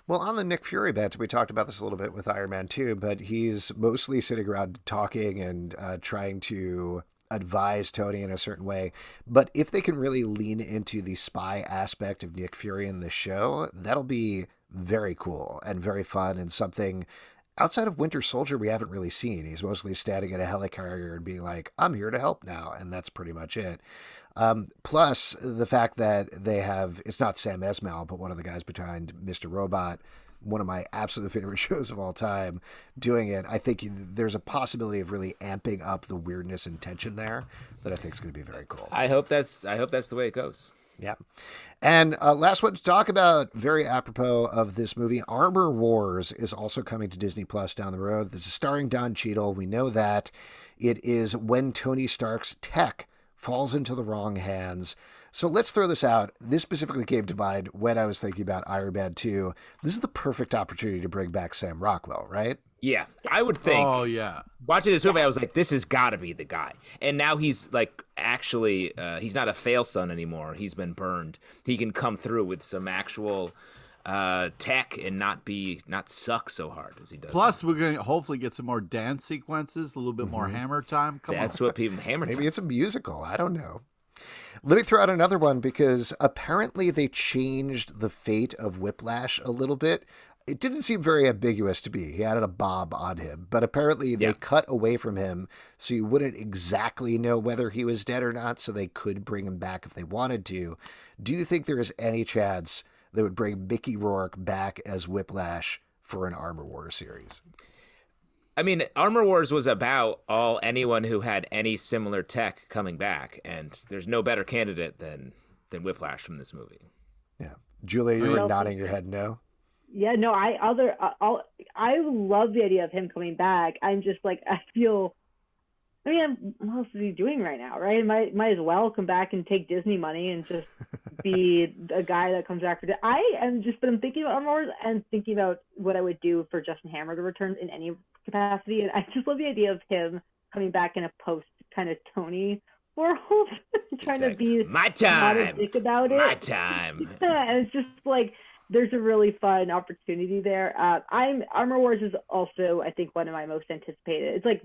Well, on the Nick Fury bit, we talked about this a little bit with Iron Man 2, but he's mostly sitting around talking and trying to advise Tony in a certain way. But if they can really lean into the spy aspect of Nick Fury in the show, that'll be very cool and very fun, and something outside of Winter Soldier we haven't really seen. He's mostly standing at a helicarrier and being like, I'm here to help now, and that's pretty much it. Plus the fact that they have, it's not Sam Esmail, but one of the guys behind Mr. Robot, one of my absolute favorite shows of all time, doing it. I think there's a possibility of really amping up the weirdness and tension there that I think is going to be very cool. I hope that's the way it goes. Yeah. And last one to talk about, very apropos of this movie, Armor Wars is also coming to Disney Plus down the road. This is starring Don Cheadle. We know that it is when Tony Stark's tech falls into the wrong hands. So let's throw this out. This specifically came to mind when I was thinking about Iron Man 2. This is the perfect opportunity to bring back Sam Rockwell, right? Yeah, I would think. Oh, yeah. Watching this movie, I was like, this has got to be the guy. And now he's like, actually, he's not a fail son anymore. He's been burned. He can come through with some actual tech and not suck so hard as he does. Plus, we're going to hopefully get some more dance sequences, a little bit more hammer time. That's what people hammer time. Maybe it's a musical. I don't know. Let me throw out another one, because apparently they changed the fate of Whiplash a little bit. It didn't seem very ambiguous to me. He had a bob on him, but apparently they cut away from him so you wouldn't exactly know whether he was dead or not, so they could bring him back if they wanted to. Do you think there is any chance they would bring Mickey Rourke back as Whiplash for an Armor Wars series? I mean, Armor Wars was about anyone who had any similar tech coming back, and there's no better candidate than Whiplash from this movie. Yeah. Julia, you were nodding your head no? Yeah, no, I love the idea of him coming back. I'm just like, what else is he doing right now, right? Might as well come back and take Disney money and just be a guy that comes after it. I'm thinking about Armor Wars and thinking about what I would do for Justin Hammer to return in any capacity, and I just love the idea of him coming back in a post kind of Tony world, trying to be my time, not a dick about it. My time. Yeah, and it's just like, there's a really fun opportunity there. Armor Wars is also, I think, one of my most anticipated. It's like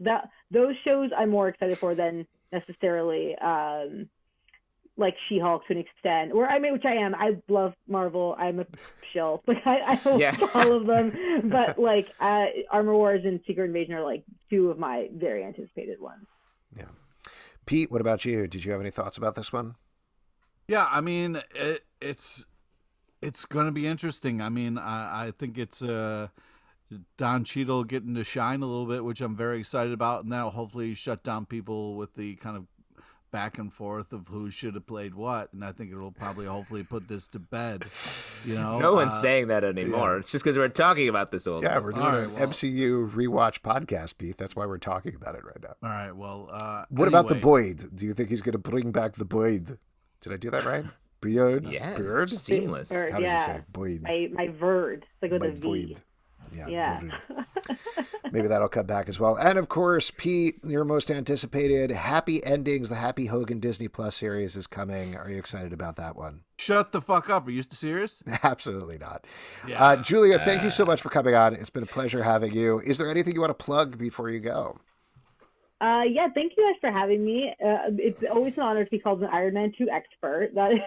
those shows I'm more excited for than necessarily like She-Hulk to an extent. Which I am. I love Marvel. I'm a shill. Like I love all of them. But like Armor Wars and Secret Invasion are like two of my very anticipated ones. Yeah. Pete, what about you? Did you have any thoughts about this one? Yeah, I mean, it's going to be interesting. I mean, I think it's Don Cheadle getting to shine a little bit, which I'm very excited about. And that'll hopefully shut down people with the kind of back and forth of who should have played what. And I think it'll probably hopefully put this to bed. You know, no one's saying that anymore. Yeah. It's just because we're talking about this all. Yeah, we're doing an MCU rewatch podcast, Pete. That's why we're talking about it right now. All right. Well, what about the Boyd? Do you think he's going to bring back the Boyd? Did I do that right? Beard? Yeah. Bird? Seamless. Bird, how does you say Boyd? My Verd. It's like with a V. Boyd. Yeah. Maybe that'll come back as well. And of course, Pete, your most anticipated Happy Endings, the Happy Hogan Disney Plus series is coming. Are you excited about that one? Shut the fuck up. Are you serious? Absolutely not. Yeah. Julia, thank you so much for coming on. It's been a pleasure having you. Is there anything you want to plug before you go? Yeah, thank you guys for having me. It's always an honor to be called an Iron Man 2 expert. That is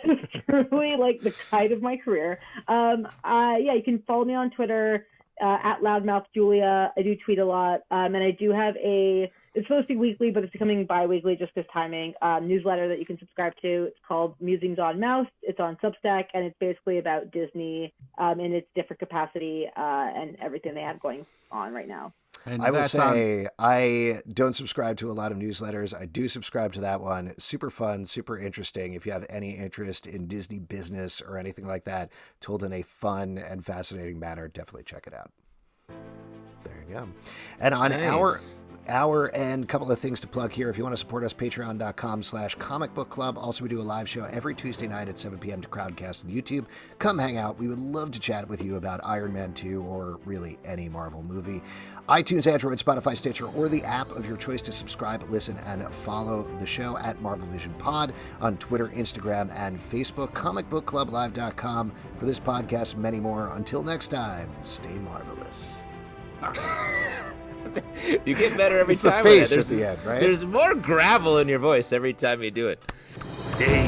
truly like the height of my career. You can follow me on Twitter at loudmouthjulia. I do tweet a lot. And I do have it's supposed to be weekly, but it's becoming bi-weekly just because timing, newsletter that you can subscribe to. It's called Musings on Mouse. It's on Substack, and it's basically about Disney in its different capacity and everything they have going on right now. And I will say I don't subscribe to a lot of newsletters. I do subscribe to that one. Super fun, super interesting. If you have any interest in Disney business or anything like that, told in a fun and fascinating manner, definitely check it out. There you go. And on our end, couple of things to plug here. If you want to support us, patreon.com/comicbookclub. Also, we do a live show every Tuesday night at 7 p.m. to Crowdcast on YouTube. Come hang out. We would love to chat with you about Iron Man 2 or really any Marvel movie. iTunes, Android, Spotify, Stitcher, or the app of your choice to subscribe, listen, and follow the show at Marvel Vision Pod on Twitter, Instagram, and Facebook. comicbookclublive.com for this podcast and many more. Until next time, stay marvelous. You get better every it's time. The face at the end, right? There's more gravel in your voice every time you do it. Stay